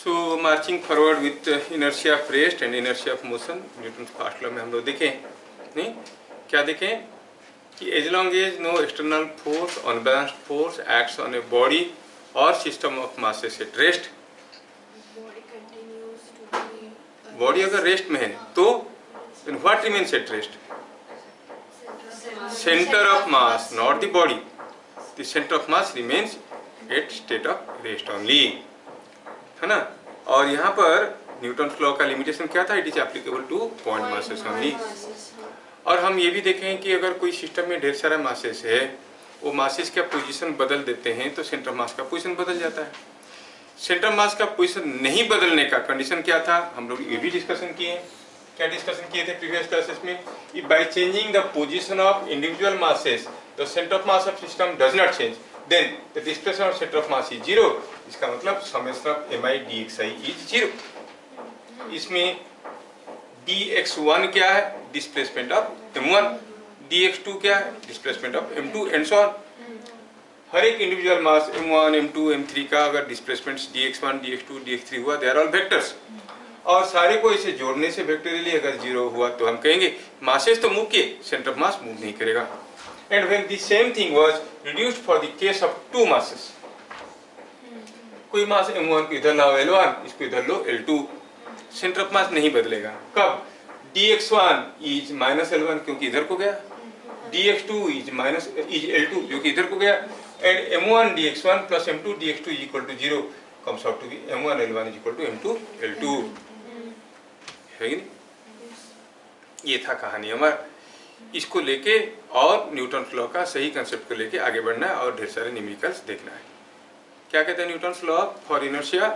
So marching forward with inertia of rest and inertia of motion, Newton first law में हम लोग देखें नहीं क्या देखें कि as long as no external force unbalanced force acts on a body or system of masses at rest, body अगर rest में है तो what remains at rest? Center of mass, not the body. The center of mass remains at state of rest only, है ना। और यहाँ पर Newton law का लिमिटेशन क्या था? It is applicable two point masses only. और हम ये भी देखें कि अगर कोई सिस्टम में ढेर सारा मासेस है, वो मासेस का पोजीशन बदल देते हैं तो सेंटर मास का पोजीशन बदल जाता है। सेंटर मास का पोजीशन नहीं बदलने का कंडीशन क्या था? हम लोग ये भी डिस्कशन किए। क्या डिस्कशन किए थे प्रीवियस क्लासेस में? By changing the position of individual masses the centre of mass of system does not change, then the displacement of centre of mass is zero. इसका मतलब summation of mi dxi is zero. इसमें dx1 क्या है? Displacement of m1, dx2 क्या है? Displacement of m2 and so on. हर एक individual मास m1, m2, m3 का अगर डिस्प्लेसमेंट dx1, dx2, dx3 हुआ, दे आर ऑल वेक्टर्स। और सारे को इसे जोड़ने से वेक्टोरियली अगर जीरो हुआ तो हम कहेंगे मासेस तो मूव किए, सेंटर ऑफ मास मूव नहीं करेगा। And when the same thing was reduced for the case of two masses, कोई मास m1 को इधर लाओ L1, इसको इधर लो L2, सेंटर ऑफ मास नहीं बदलेगा। कब? dx1 इज माइनस L1 क्योंकि इधर को गया, dx2 इज L2 क्योंकि इधर को गया, and m1 dx1 plus m2 dx2 is equal to zero comes out to be m1 L1 is equal to m2 L2, है कि नहीं? ये था कहानी हमारा। इसको लेके और न्यूटन लॉ का सही कंसेप्ट को लेके आगे बढ़ना है और ढेर सारे न्यूमेरिकल्स देखना है। क्या कहते हैं Newton law for inertia?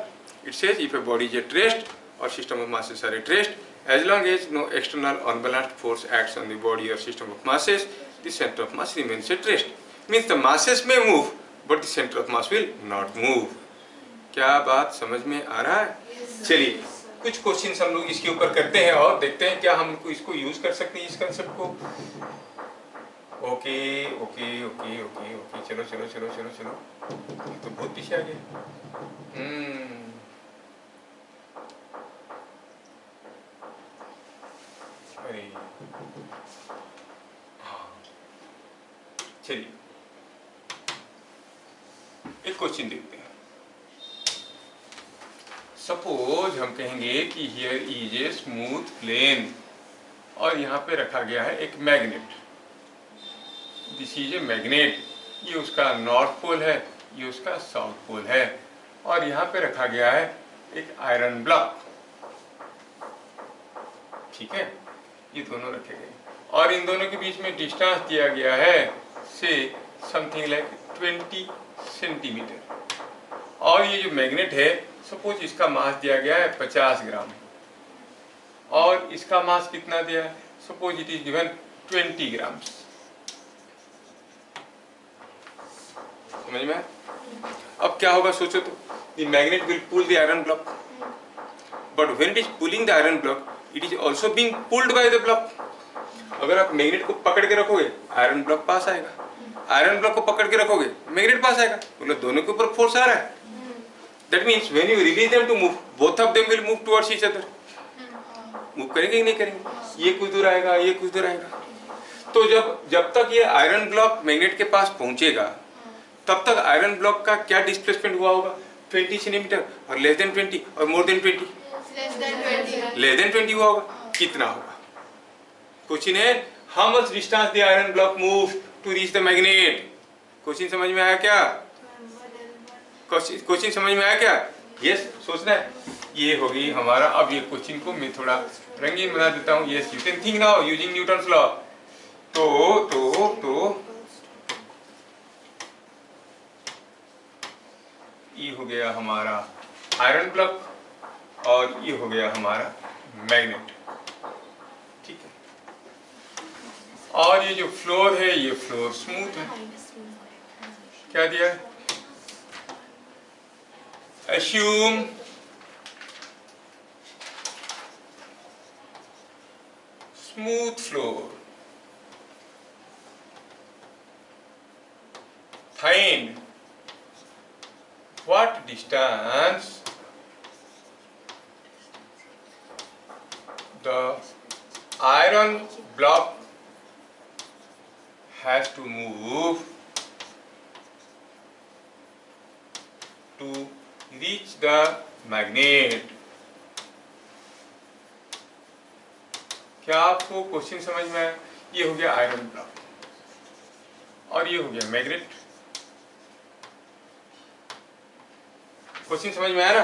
It says if a body is at rest और system of masses are at rest, as long as no external unbalanced force acts on the body or system of masses, the center of mass remains at rest. Means the masses may move but the center of mass will not move. क्या बात समझ में आ रहा है? चलिए कुछ questions हम लोग इसके ऊपर करते हैं और देखते हैं क्या हम इसको यूज कर सकते हैं इस कंसेप्ट को। Okay okay okay okay okay, चलो चलो चलो चलो चलो, तो बहुत पीछे आ गए। अरे चलिए एक क्वेश्चन देखते हैं। सपोज हम कहेंगे कि here is a smooth plane और यहाँ पे रखा गया है एक magnet. This is a magnet, ये उसका नॉर्थ पोल है, ये उसका साउथ पोल है, और यहाँ पे रखा गया है एक आयरन ब्लॉक। ठीक है, ये दोनों रखे गए और इन दोनों के बीच में डिस्टेंस दिया गया है से समथिंग लाइक 20 सेंटीमीटर। और ये जो मैग्नेट है सपोज इसका मास दिया गया है 50 ग्राम और इसका मास कितना दिया है? Suppose it is given 20 gram. समझ में? अब क्या होगा सोचो तो, the magnet will pull the iron block, but when it is pulling the iron block it is also being pulled by the block. अगर आप मैग्नेट को पकड़ के रखोगे आयरन ब्लॉक पास आएगा, आयरन ब्लॉक को पकड़ के रखोगे मैग्नेट पास आएगा, मतलब दोनों के ऊपर फोर्स आ रहा है। That means when you release them to move both of them will move towards each other. Move करेंगे कि नहीं करेंगे? ये कुछ दूर आएगा, ये कुछ दूर आएगा। तो जब तक ये आयरन ब्लॉक मैग्नेट के पास पहुंचेगा तब तक आयरन ब्लॉक का क्या डिस्प्लेसमेंट हुआ होगा? 20 सेंटीमीटर, और लेस देन 20 और मोर देन 20? लेस देन 20 हुआ होगा। कितना होगा? क्वेश्चन है how much distance the iron block move to reach the magnet. Question समझ में आया क्या? क्वेश्चन समझ में आया क्या? यस, सोचना है। ये होगी हमारा। अब ये क्वेश्चन को मैं थोड़ा रंगीन बना देता हूँ। Yes, you can think now using Newton's law. तो ये हो गया हमारा आयरन ब्लॉक और ये हो गया हमारा मैग्नेट। ठीक है, और ये जो फ्लोर है ये फ्लोर स्मूथ है। क्या दिया है? assume smooth floor, find what distance the iron block has to move to reach the magnet. क्या आपको क्वेश्चन समझ में आया? ये हो गया आयरन ब्लॉक और ये हो गया मैग्नेट। क्वेश्चन समझ में आया ना?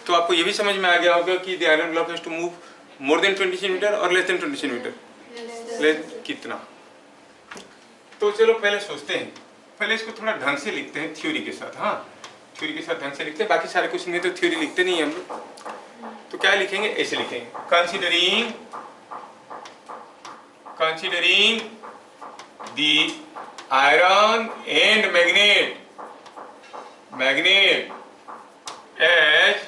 तो आपको ये भी समझ में आ गया होगा कि the iron block has to move more than 20 centimetre और लेस देन 20 सेंटीमीटर। लेस कितना? तो चलो पहले सोचते हैं, पहले इसको थोड़ा ढंग से लिखते हैं थ्योरी के साथ। हाँ, थ्योरी के साथ ढंग से लिखते हैं, बाकी सारे क्वेश्चन में तो थ्योरी लिखते नहीं हम लोग। तो क्या लिखेंगे? ऐसे लिखेंगे, considering the iron and magnet as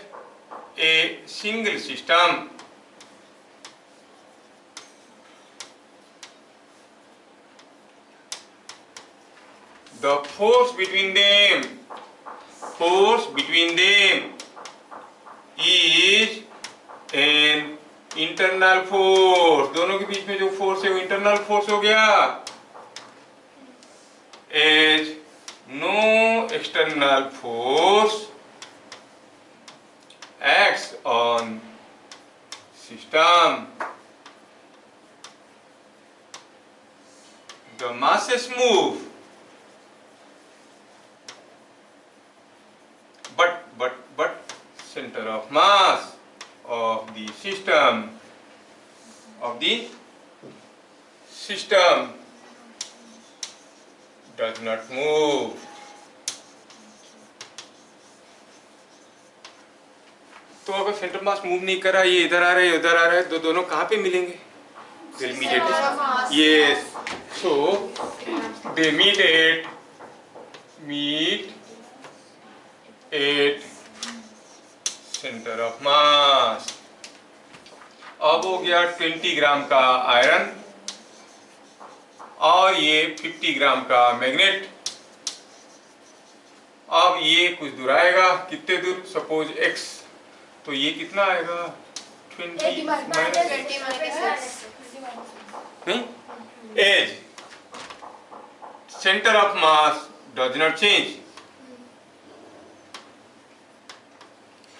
a single system, the force between them is an internal force. दोनों के बीच में जो फोर्स है वो इंटरनल फोर्स हो गया, as no external force acts on system. The masses move, but center of mass of the system does not move. तो अगर सेंटर मास मूव नहीं कर रहा, ये इधर आ रहा है, उधर आ रहा है, तो दोनों कहाँ पे मिलेंगे? Yes. So they meet at center of mass. अब हो गया 20 ग्राम का आयरन और ये 50 ग्राम का मैग्नेट। अब ये कुछ दूर आएगा, कितने दूर? सपोज x, तो ये कितना आएगा? 20 माइनस नहीं, as centre of mass does not change.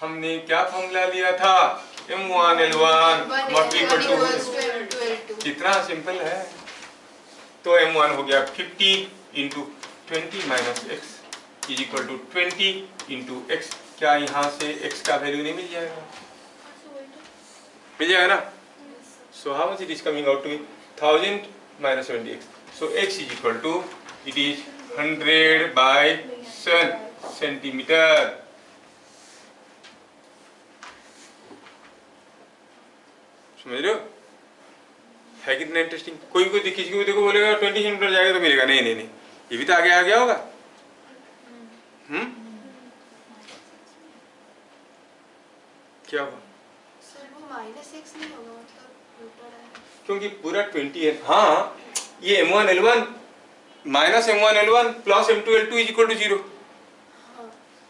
हमने क्या फॉर्मूला लिया था? M1L1 must be equal to, कितना सिंपल है। तो M1 हो गया 50 into 20 minus x is equal to 20 into x। क्या यहाँ से x का वैल्यू नहीं मिल जाएगा? मिल जाएगा ना? So how much it is coming out to be 1000 minus 20x. So x is equal to, it is 100 by 7 centimeter. समझ रहे हो? है कितना इंटरेस्टिंग। कोई किसी को देखो बोलेगा 20 सेंटीमीटर जाएगा तो मिलेगा, नहीं नहीं नहीं, ये भी तो आगे आ गया होगा। क्या हुआ? सर वो माइनस एक्स नहीं होगा, मतलब क्योंकि पूरा 20 है। हाँ, ये M1L1 minus M1L1 plus M2L2 is equal to 0।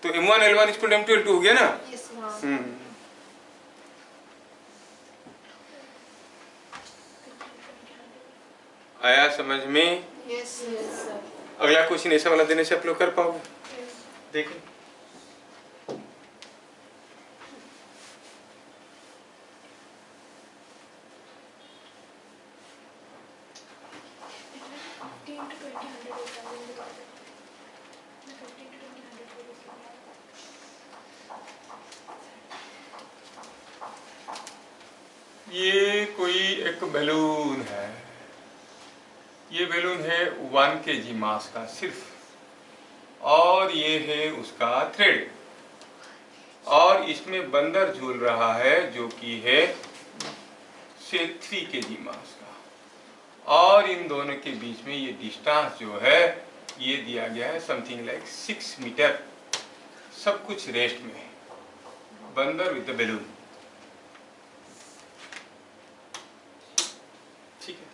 तो M1L1 इक्वल टू M2L2 हो गया ना? आया समझ में? Yes sir. अगला क्वेश्चन ऐसा वाला देने से आप लोग कर पाओगे। देखिए, ये कोई एक बैलून है, ये बैलून है 1 kg मास का सिर्फ, और ये है उसका थ्रेड, और इसमें बंदर झूल रहा है जो कि है से 3 kg मास का, और इन दोनों के बीच में ये डिस्टेंस जो है ये दिया गया है समथिंग लाइक 6 मीटर। सब कुछ रेस्ट में है, बंदर विद द बैलून। ठीक है,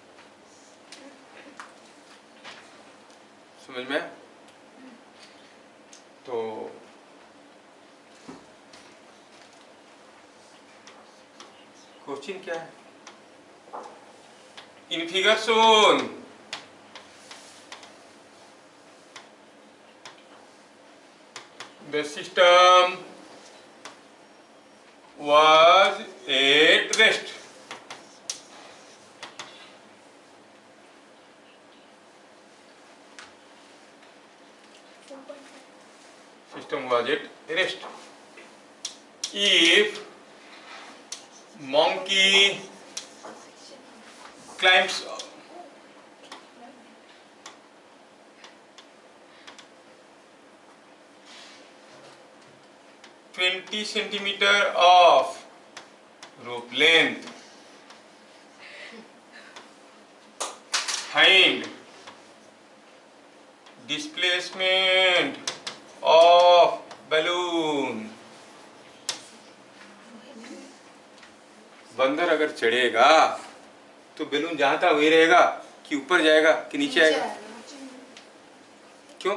समझ में? तो क्वेश्चन क्या है? In figure shown the system was at rest. System was at rest. If monkey climbs 20 centimeter of rope length, find displacement of balloon. बंदर अगर चढ़ेगा तो बैलून जहां था वही रहेगा कि ऊपर जाएगा कि नीचे आएगा? क्यों?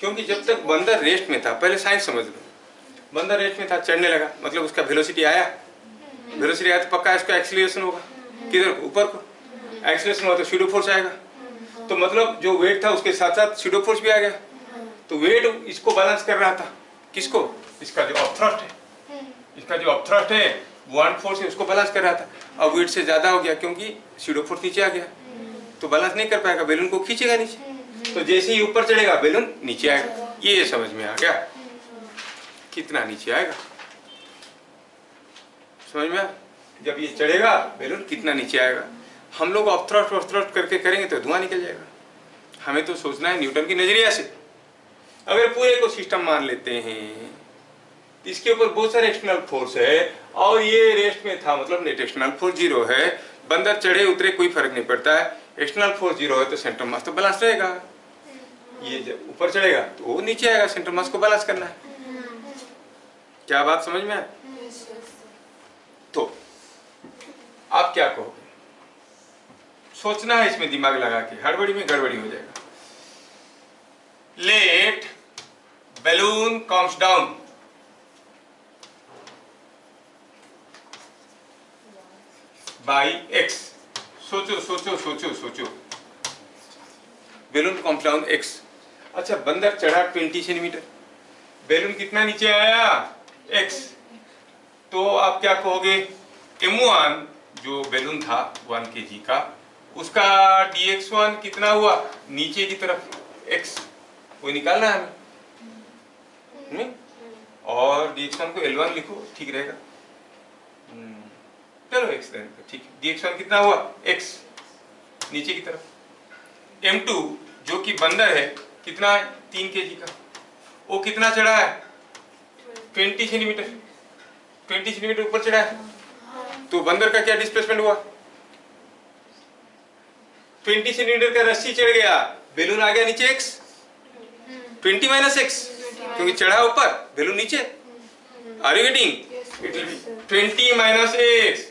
क्योंकि जब तक बंदर रेस्ट में था, पहले साइंस समझ लो, बंदर रेस्ट में था, चढ़ने लगा मतलब उसका वेलोसिटी आया, वेलोसिटी आया तो पक्का इसका एक्सीलरेशन होगा, किधर? ऊपर को। एक्सीलरेशन हुआ तो स्यूडो फोर्स आएगा, तो मतलब जो वेट था उसके साथ साथ स्यूडो फोर्स भी आ गया, तो वेट इसको बैलेंस कर रहा था। किसको? इसका जो अपथ्रस्ट है, इसका जो अपथ्रस्ट है वन फोर्स है उसको बैलेंस कर रहा था। अब वेट से ज्यादा हो गया क्योंकि स्यूडो फोर्स नीचे आ गया, तो बैलेंस नहीं कर पाएगा, बैलून को खींचेगा नीचे, तो जैसे ही ऊपर चढ़ेगा बैलून नीचे आएगा। ये समझ में आ गया? कितना नीचे आएगा समझ में? जब ये चढ़ेगा बैलून कितना नीचे आएगा। हम लोग अपथ्रस्ट करके करेंगे तो धुआं निकल जाएगा। हमें तो सोचना है न्यूटन की नजरिया से। अगर पूरे को सिस्टम मान लेते हैं, इसके ऊपर बहुत सारे एक्सटर्नल फोर्स है और ये रेस्ट में था, मतलब नेट एक्सटर्नल फोर्स 0 है, बंदर चढ़े उतरे कोई फर्क नहीं पड़ता है, एक्सटर्नल फोर्स 0 है तो सेंटर मास तो बैलेंस रहेगा। ये जब ऊपर चढ़ेगा तो वो नीचे आएगा, सेंटर मास को बैलेंस करना है। क्या बात समझ में आए? तो आप क्या कहोगे? सोचना है इसमें दिमाग लगा के, हड़बड़ी में गड़बड़ी हो जाएगा। Let balloon comes down by x। सोचो सोचो सोचो सोचो, बैलून कम्स डाउन x। अच्छा, बंदर चढ़ा 20 सेंटीमीटर, बैलून कितना नीचे आया? x। तो आप क्या कहोगे? m1 जो बैलून था 1 kg का, उसका dx1 कितना हुआ? नीचे की तरफ x, वो निकालना है हमें। और dx1 को L1 लिखो, ठीक रहेगा। चलो x देने को, ठीक है। dx1 कितना हुआ? x, नीचे की तरफ। m2 जो कि बंदर है कितना है? 3 kg का, वो कितना चढ़ा है? 20 सेंटीमीटर, 20 सेंटीमीटर ऊपर चढ़ा है, तो बंदर का क्या डिस्प्लेसमेंट हुआ? 20 सेंटीमीटर का रस्सी चढ़ गया, बैलून आ गया नीचे x, 20 माइनस x, क्योंकि चढ़ा ऊपर बैलून नीचे। Are you getting? It will be 20 minus x,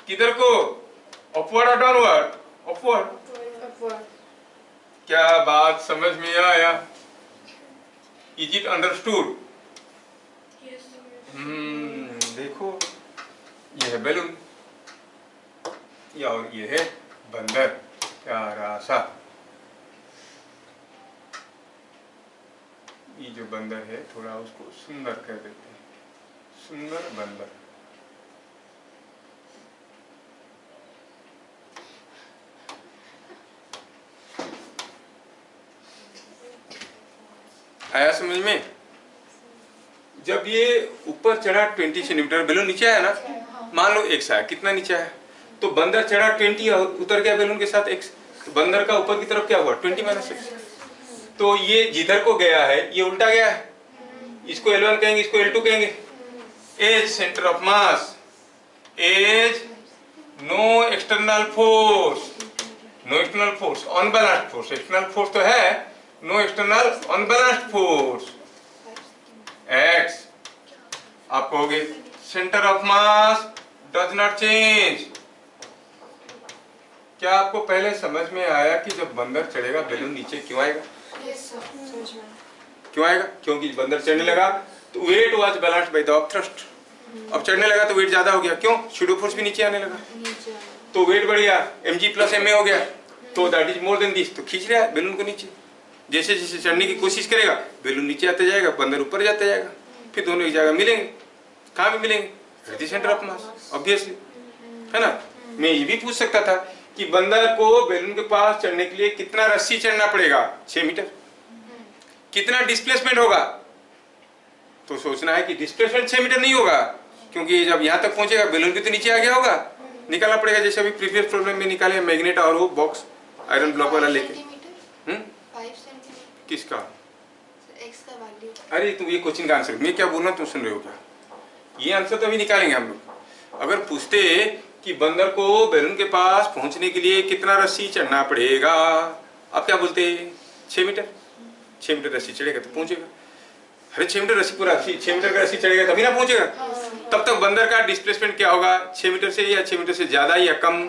किधर को? अपवर्ड और डाउनवर्ड? अपवर्ड। क्या बात समझ में आया? Is it understood? देखो, ये है बैलून और ये है बंदर, प्यारा सा। ये जो बंदर है थोड़ा उसको सुंदर कर देते हैं, सुंदर बंदर। आया समझ में? जब ये ऊपर चढ़ा 20 सेंटीमीटर, बैलून नीचे आया ना, मान लो x आया, कितना नीचे आया? तो बंदर चढ़ा 20 और उतर गया बैलून के साथ x, तो बंदर का ऊपर की तरफ क्या हुआ? 20 माइनस x। तो ये जिधर को गया है ये उल्टा गया है, इसको L1 कहेंगे, इसको L2 कहेंगे। As centre of mass, as no external force, no external force, unbalanced force. External force तो है, no external unbalanced force x। आप कहोगे centre of mass does not change. क्या आपको पहले समझ में आया कि जब बंदर चढ़ेगा बैलून नीचे क्यों आएगा? क्यों आएगा? क्योंकि बंदर चढ़ने लगा तो wait was balanced by the upthrust, अब चढ़ने लगा तो वेट ज़्यादा हो गया, क्यों? सूडो फोर्स भी नीचे आने लगा, नीचे तो वेट बढ़ गया, mg+ma हो गया, तो that is more then this, तो खींच रहा है बैलून को नीचे। जैसे जैसे चढ़ने की कोशिश करेगा बैलून नीचे आते जाएगा, बंदर ऊपर जाता जाएगा, फिर दोनों एक जगह मिलेंगे। कहाँ भी मिलेंगे? At the centre of mass, obviously, है ना। मैं ये भी पूछ सकता था कि बंदर को बैलून के पास चढ़ने के लिए कितना रस्सी चढ़ना पड़ेगा? 6 मीटर। कितना डिस्प्लेसमेंट होगा? तो सोचना है कि डिस्प्लेसमेंट 6 मीटर नहीं होगा, क्योंकि जब यहाँ तक पहुंचेगा बैलून भी तो नीचे आ गया होगा, निकालना पड़ेगा। जैसे अभी प्रीवियस प्रॉब्लम में निकाले मैग्नेट और वो बॉक्स आयरन ब्लॉक वाला लेके। 5 सेंटीमीटर किसका? एक्स का वैल्यू। अरे तुम ये क्वेश्चन का आंसर, मैं क्या बोल रहा हूँ तुम सुन रहे हो क्या? ये आंसर तो अभी निकालेंगे हम लोग। अगर पूछते कि बंदर को बैलून के पास पहुंचने के लिए कितना रस्सी चढ़ना पड़ेगा, आप क्या बोलते? 6 मीटर। 6 मीटर रस्सी चढ़ेगा तो पहुंचेगा। अरे 6 मीटर रस्सी पूरा 6 मीटर का रस्सी चढ़ेगा तभी ना पहुंचेगा। तब तक बंदर का डिस्प्लेसमेंट क्या होगा? 6 मीटर से या 6 मीटर से ज्यादा या कम?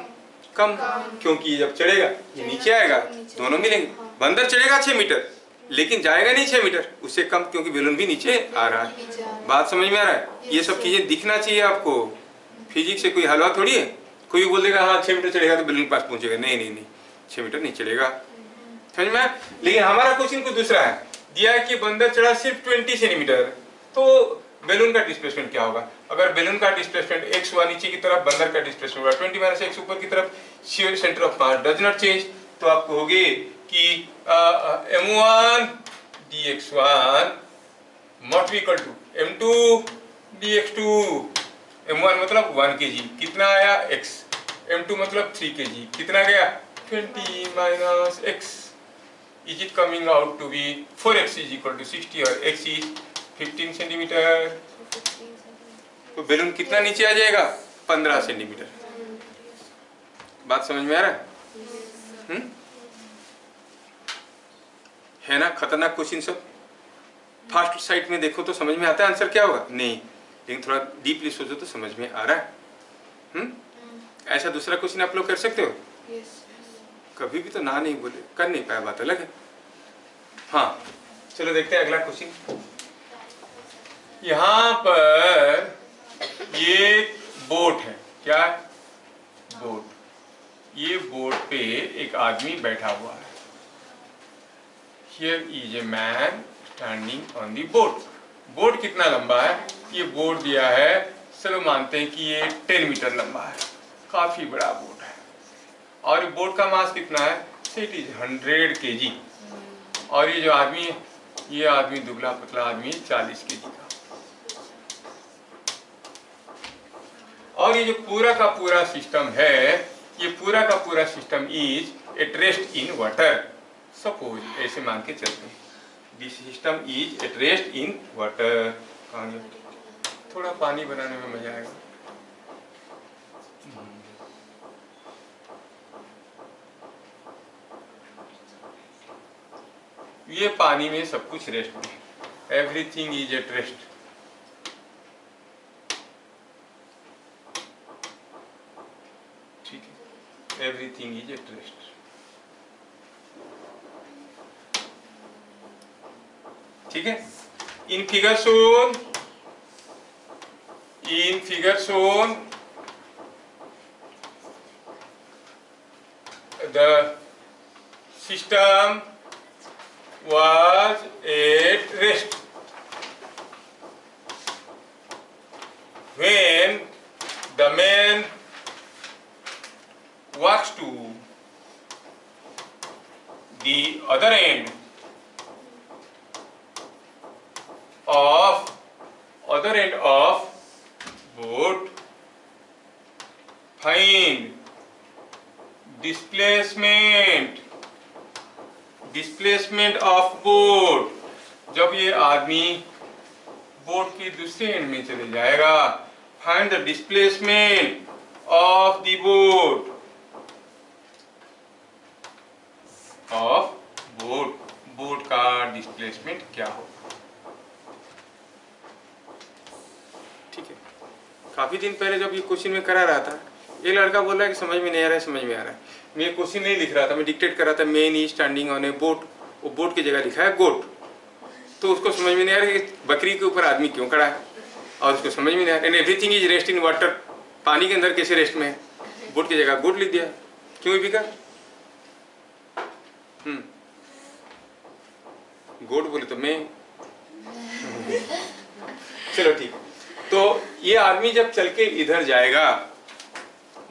कम, क्योंकि जब चढ़ेगा ये नीचे आएगा, दोनों मिलेंगे। बंदर चढ़ेगा 6 मीटर लेकिन जाएगा नहीं 6 मीटर, उससे कम, क्योंकि बैलून भी नीचे आ रहा है। बात समझ में आ रहा है? ये सब चीजें दिखना चाहिए आपको। फिजिक्स से कोई हलवा थोड़ी है। कोई बोल देगा हाँ 6 मीटर चढ़ेगा तो बैलून के पास पहुंचेगा, नहीं नहीं नहीं, 6 मीटर नहीं चढ़ेगा, समझ में? लेकिन हमारा क्वेश्चन कुछ दूसरा है। दिया है कि बंदर चढ़ा सिर्फ 20 सेंटीमीटर, तो बैलून का डिस्प्लेसमेंट क्या होगा? अगर बैलून का डिस्प्लेसमेंट x हुआ नीचे की तरफ, बंदर का डिस्प्लेसमेंट हुआ 20 - x ऊपर की तरफ, centre of mass does not change, तो आप कहोगे कि m1 dx1 must be equal to m2 dx2। m1 मतलब 1 kg, कितना आया? x। m2 मतलब 3 kg, कितना गया? 20 - x। Is it coming out to be 4x is equal to 60 और x is 15 सेंटीमीटर, तो बैलून कितना नीचे आ जाएगा? 15 सेंटीमीटर। बात समझ में आ रहा है? है ना खतरनाक क्वेश्चन सब। फर्स्ट साइड में देखो तो समझ में आता है आंसर क्या होगा? नहीं, लेकिन थोड़ा डीपली सोचो तो समझ में आ रहा है। ऐसा दूसरा क्वेश्चन आप लोग कर सकते हो? कभी भी तो ना नहीं बोले, कर नहीं पाया, बात अलग है। हाँ चलो देखते हैं अगला क्वेश्चन। यहाँ पर ये बोट है, क्या? बोट। ये बोट पे एक आदमी बैठा हुआ है। Here is a man standing on the boat। Boat कितना लंबा है? ये बोट दिया है, चलो मानते हैं कि ये 10 मीटर लंबा है, काफी बड़ा बोट है। और बोट का मास कितना है? It is 100 kg। और ये जो आदमी, ये आदमी दुबला पतला आदमी 40 kg का। और ये जो पूरा का पूरा सिस्टम है, ये पूरा का पूरा system is at rest in water. Suppose ऐसे मान के चलते हैं, this system is at rest in water. थोड़ा पानी बनाने में मजा आएगा। ये पानी में सब कुछ रेस्ट में, एवरीथिंग इज एट रेस्ट। ठीक है, एवरीथिंग इज एट रेस्ट। ठीक है, in figure shown the system was at rest when the man walks to the other end of boat, find displacement of boat. जब ये आदमी boat के दूसरे and में चले जाएगा, find the displacement of the boat, boat का displacement क्या हो। ठीक है, काफी दिन पहले जब ये क्वेश्चन में करा रहा था, ये लड़का बोल रहा है कि समझ में नहीं आ रहा है, समझ में आ रहा है। मैं क्वेश्चन नहीं लिख रहा था, मैं डिक्टेट कर रहा था। Man is standing on A boat, वो बोट की जगह लिखा है गोट, तो उसको समझ में नहीं आ रहा है कि बकरी के ऊपर आदमी क्यों खड़ा है। और उसको समझ में नहीं आया। Everything is rest in water, पानी के अंदर कैसे रेस्ट में है? बोट की जगह गुड लिख दिया, क्यों बिका? गोड बोले तो मैं चलो ठीक। तो ये आदमी जब चल के इधर जाएगा,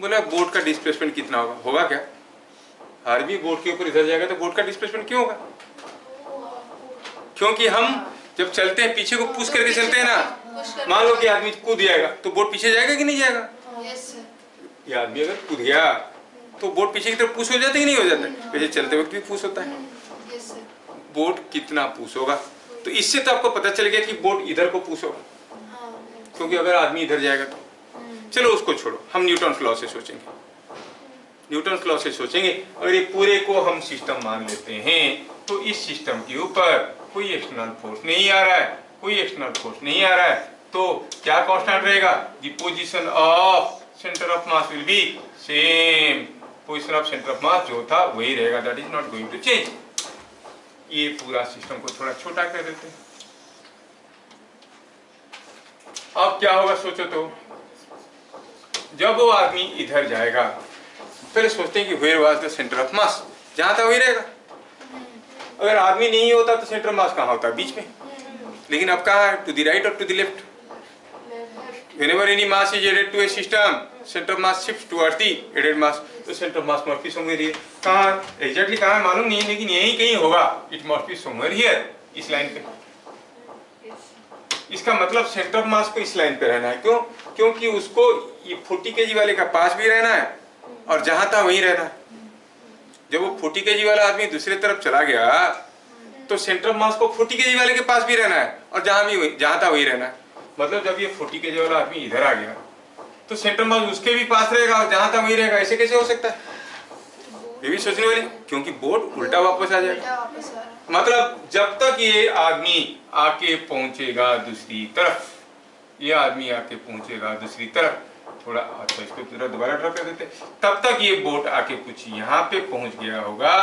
बोला बोट का डिस्प्लेसमेंट कितना होगा? होगा क्या? आदमी बोट के ऊपर इधर जाएगा तो बोट का डिस्प्लेसमेंट क्यों होगा? क्योंकि हम जब चलते हैं पीछे को पुश करके चलते हैं ना। मान लो कि आदमी कूद जाएगा तो बोट पीछे जाएगा कि नहीं जाएगा? ये आदमी अगर कूद गया तो बोट पीछे की तरफ पुश हो जाता है कि नहीं हो जाता? वैसे चलते वक्त भी पुश होता है। बोट कितना पुश होगा? तो इससे तो आपको पता चल गया कि बोट इधर को पुश होगा, क्योंकि अगर आदमी इधर जाएगा तो। चलो उसको छोड़ो, हम न्यूटन लॉ से सोचेंगे। न्यूटन लॉ से सोचेंगे, अगर ये पूरे को हम सिस्टम मान लेते हैं तो इस सिस्टम के ऊपर कोई एक्सटर्नल फोर्स नहीं आ रहा है, कोई एक्सटर्नल फोर्स नहीं आ रहा है, तो क्या कांस्टेंट रहेगा? The position of centre of mass will be same. Position of centre of mass जो था वही रहेगा, that is not going to change. ये पूरा सिस्टम को थोड़ा छोटा कर देते हैं। अब क्या होगा सोचो तो, जब वो आदमी इधर जाएगा, पहले सोचते हैं कि where was the centre of mass, जहां था वही रहेगा। अगर आदमी नहीं होता तो सेंटर ऑफ मास कहाँ होता? बीच में। लेकिन अब कहाँ है? टू द राइट और to the left. Whenever any mass is added to a system, center of mass shifts towards the added mass. तो center of mass must be somewhere here. कहाँ exactly कहाँ है मालूम नहीं, लेकिन यहीं कहीं होगा। It must be somewhere here, इस लाइन पे। इसका मतलब सेंटर ऑफ मास को इस लाइन पे रहना है। क्यों? क्योंकि उसको ये 40 kg वाले का पास भी रहना है और जहां था वहीं रहना है। जब वो 40 kg वाला आदमी दूसरे तरफ चला गया तो सेंटर ऑफ मास को 40 kg वाले के पास भी रहना है और जहां था वहीं रहना है। मतलब जब ये 40 kg वाला आदमी इधर आ गया तो सेंटर मास उसके भी पास रहेगा और जहां था वहीं रहेगा। ऐसे कैसे हो सकता है? ये भी सोचने वाली, क्योंकि बोट उल्टा वापस आ जाएगा। मतलब जब तक ये आदमी आके पहुंचेगा दूसरी तरफ, ये आदमी आके पहुंचेगा दूसरी तरफ, थोड़ा अच्छा इसको पूरा दोबारा ड्रॉ कर देते, तब तक ये बोट आके कुछ यहाँ पे पहुंच गया होगा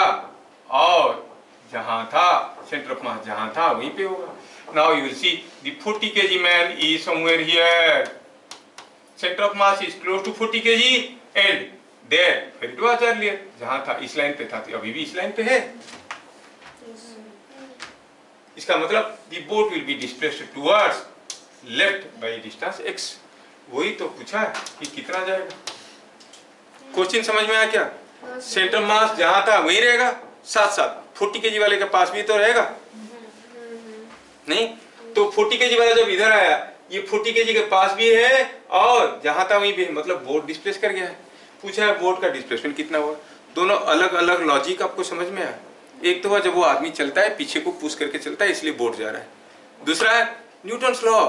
और जहां था सेंटर ऑफ मास जहां था वहीं पे होगा। Now you will see the 40 kg man is somewhere here. Center of mass is close to 40 kg and there where it was earlier. जहाँ था इस लाइन पे था, तो अभी भी इस लाइन पे है। इसका मतलब the boat will be displaced towards left by distance x. वही तो पूछा है कि कितना जाएगा। क्वेश्चन समझ में आया क्या? सेंटर मास जहाँ था वहीं रहेगा, साथ साथ 40 kg वाले के पास भी तो रहेगा नहीं? तो 40 kg वाला जब इधर आया, ये 40 kg के पास भी है और जहां था वहीं भी है, मतलब बोट डिस्प्लेस कर गया है। पूछा है बोट का डिस्प्लेसमेंट कितना हुआ। दोनों अलग अलग लॉजिक आपको समझ में आया। एक तो हुआ जब वो आदमी चलता है पीछे को पुश करके चलता है इसलिए बोट जा रहा है। दूसरा है न्यूटन्स लॉ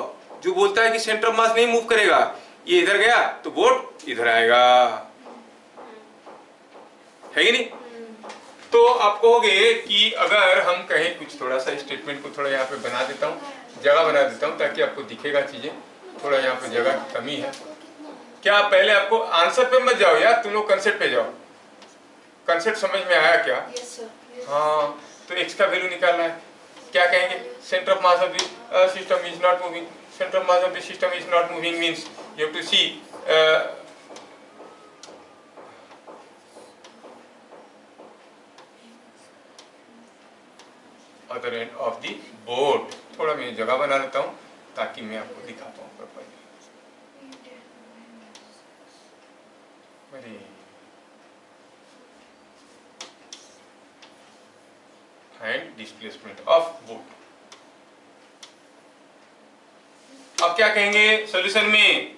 जो बोलता है कि सेंटर ऑफ मास नहीं मूव करेगा, ये इधर गया तो बोट इधर आएगा, है कि नहीं? तो आप कहोगे कि अगर हम कहें कुछ थोड़ा सा स्टेटमेंट को थोड़ा यहाँ पे बना देता हूँ, जगह बना देता हूँ ताकि आपको दिखेगा चीजें, थोड़ा यहाँ पे जगह की कमी है। क्या पहले आपको आंसर पे मत जाओ यार, तुम लोग कंसेप्ट पे जाओ। कंसेप्ट समझ में आया क्या? हाँ, तो एक्स का वैल्यू निकालना है। क्या कहेंगे? Centre of mass of the system is not moving. Centre of mass of the system is not moving means you have to see other end of the boat. थोड़ा मैं जगह बना देता हूँ ताकि मैं आपको दिखा पाऊँ properly. And displacement of boat. अब क्या कहेंगे सॉल्यूशन में?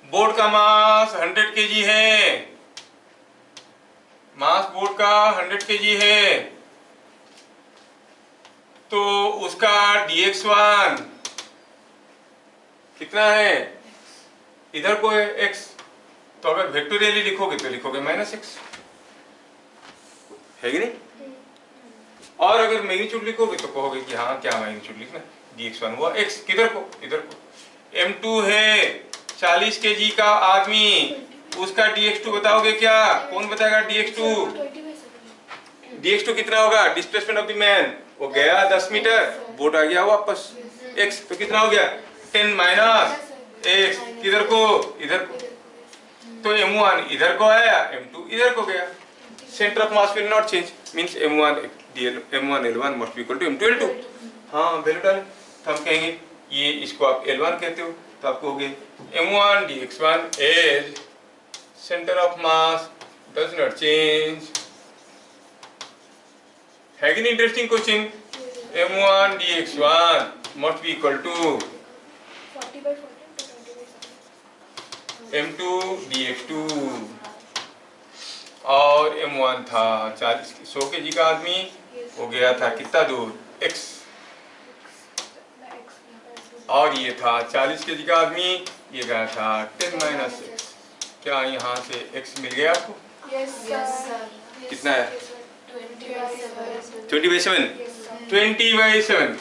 बोट का मास 100 kg है, मास बोट का 100 kg है, तो उसका dx1 कितना है? इधर को है x, तो अगर वेक्टोरियली लिखोगे तो लिखोगे -x, है कि नहीं? और अगर मैग्नीट्यूड लिखोगे तो कहोगे कि हाँ क्या मैग्नीट्यूड लिखना, dx1 हुआ x, किधर को? इधर को। m2 है 40 kg का आदमी, उसका dx2 बताओगे क्या? कौन बताएगा dx2? dx2 कितना होगा? डिस्प्लेसमेंट ऑफ द मैन, वो गया 10 मीटर, बोट आ गया वापस, x, तो कितना हो गया 10 माइनस x, किधर को, इधर को, तो m1 इधर को आया, m2 इधर को गया। Centre of mass will not change, means m1 L1 must be equal to m2 L2। हाँ वैल्यू डालें तो हम कहेंगे ये, इसको आप L1 कहते हो तो आपको हो गया m1 dx1 is center of mass does not change। है कि नहीं interesting question? m1 dx1 must be equal to 40/14 to 20/7 m2 dx2 और m1 था 100 kg का आदमी, वो गया था कितना दूर x, और ये था 40 kg का आदमी, ये गया था 10 माइनस x। क्या यहाँ से x मिल गया आपको? Yes sir. कितना है? 20/7 20/7।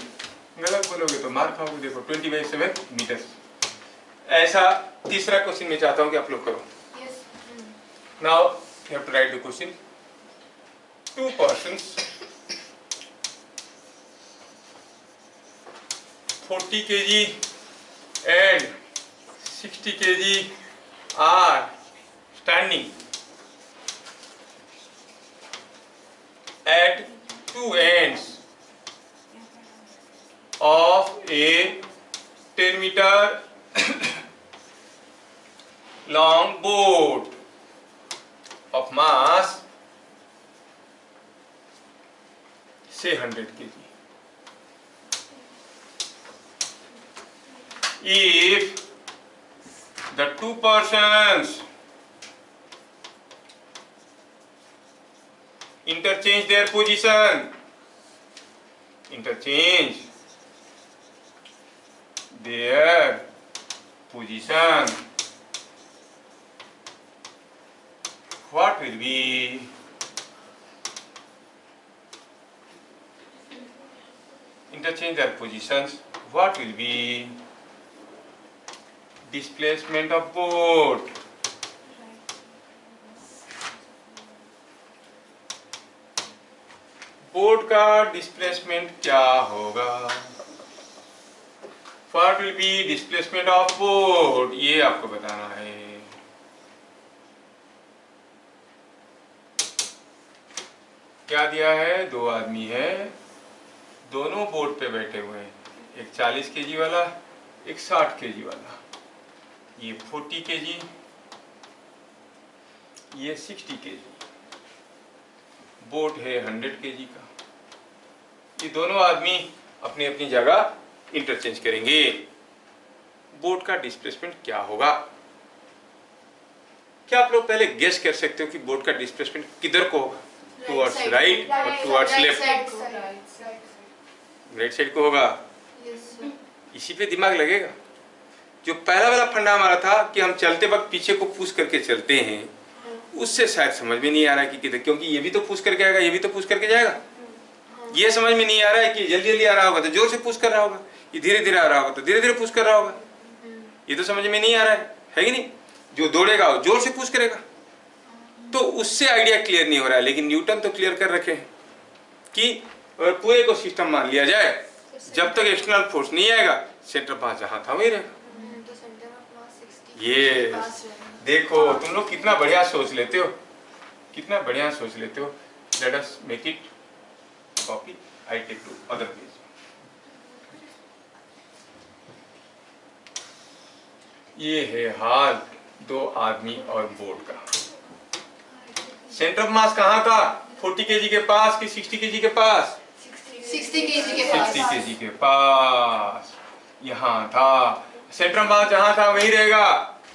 गलत बोलोगे तो मार खाओगे। देखो 20/7 मीटर। ऐसा तीसरा क्वेश्चन मैं चाहता हूँ कि आप लोग करो। Now you have to write the question. 2 persons 40 kg and 60 kg are standing at 2 ends of a 10 meter long board of mass say 100 kg. If the 2 persons interchange their position, what will be interchange their positions, what will be displacement of board? Board का displacement क्या होगा? What will be displacement of board? ये आपको बताना है। क्या दिया है? 2 आदमी है, दोनों बोर्ड पे बैठे हुए हैं, एक 40 kg वाला, एक 60 kg वाला। ये 40 kg, ये 60 kg। बोट है 100 kg का। ये दोनों आदमी अपनी अपनी जगह इंटरचेंज करेंगे। बोट का डिस्प्लेसमेंट क्या होगा? क्या आप लोग पहले गेस कर सकते हो कि बोट का डिस्प्लेसमेंट किधर को होगा? टुवर्ड्स राइट और टुवर्ड्स लेफ्ट? राइट साइड को होगा। इसी पे दिमाग लगेगा। जो पहला वाला फंडा हमारा था कि हम चलते वक्त पीछे को पुश करके चलते हैं, उससे शायद समझ में नहीं आ रहा है कि किधर, क्योंकि ये भी तो पुश करके आएगा, ये भी तो पुश करके जाएगा। ये समझ में नहीं आ रहा है कि जल्दी जल्दी आ रहा होगा तो जोर से पुश कर रहा होगा, ये धीरे धीरे आ रहा होगा तो धीरे धीरे पुश कर रहा होगा। ये तो समझ में नहीं आ रहा है कि नहीं? जो दौड़ेगा वो जोर से पुश करेगा। तो उससे आइडिया क्लियर नहीं हो रहा है, लेकिन न्यूटन तो क्लियर कर रखे हैं कि पूरे को सिस्टम मान लिया जाए, जब तक एक्सटर्नल फोर्स नहीं आएगा सेंटर मास जहां था वही रहेगा। ये देखो तुम लोग कितना बढ़िया सोच लेते हो, कितना बढ़िया सोच लेते हो। Let us make it copy, I take to other page. ये है हाल 2 आदमी और बोर्ड का। सेंटर ऑफ मास कहाँ था? 40 kg के पास कि 60 kg के पास? 60 kg के पास। 60 kg के पास यहाँ था। सेंटर ऑफ मास जहाँ था वही रहेगा,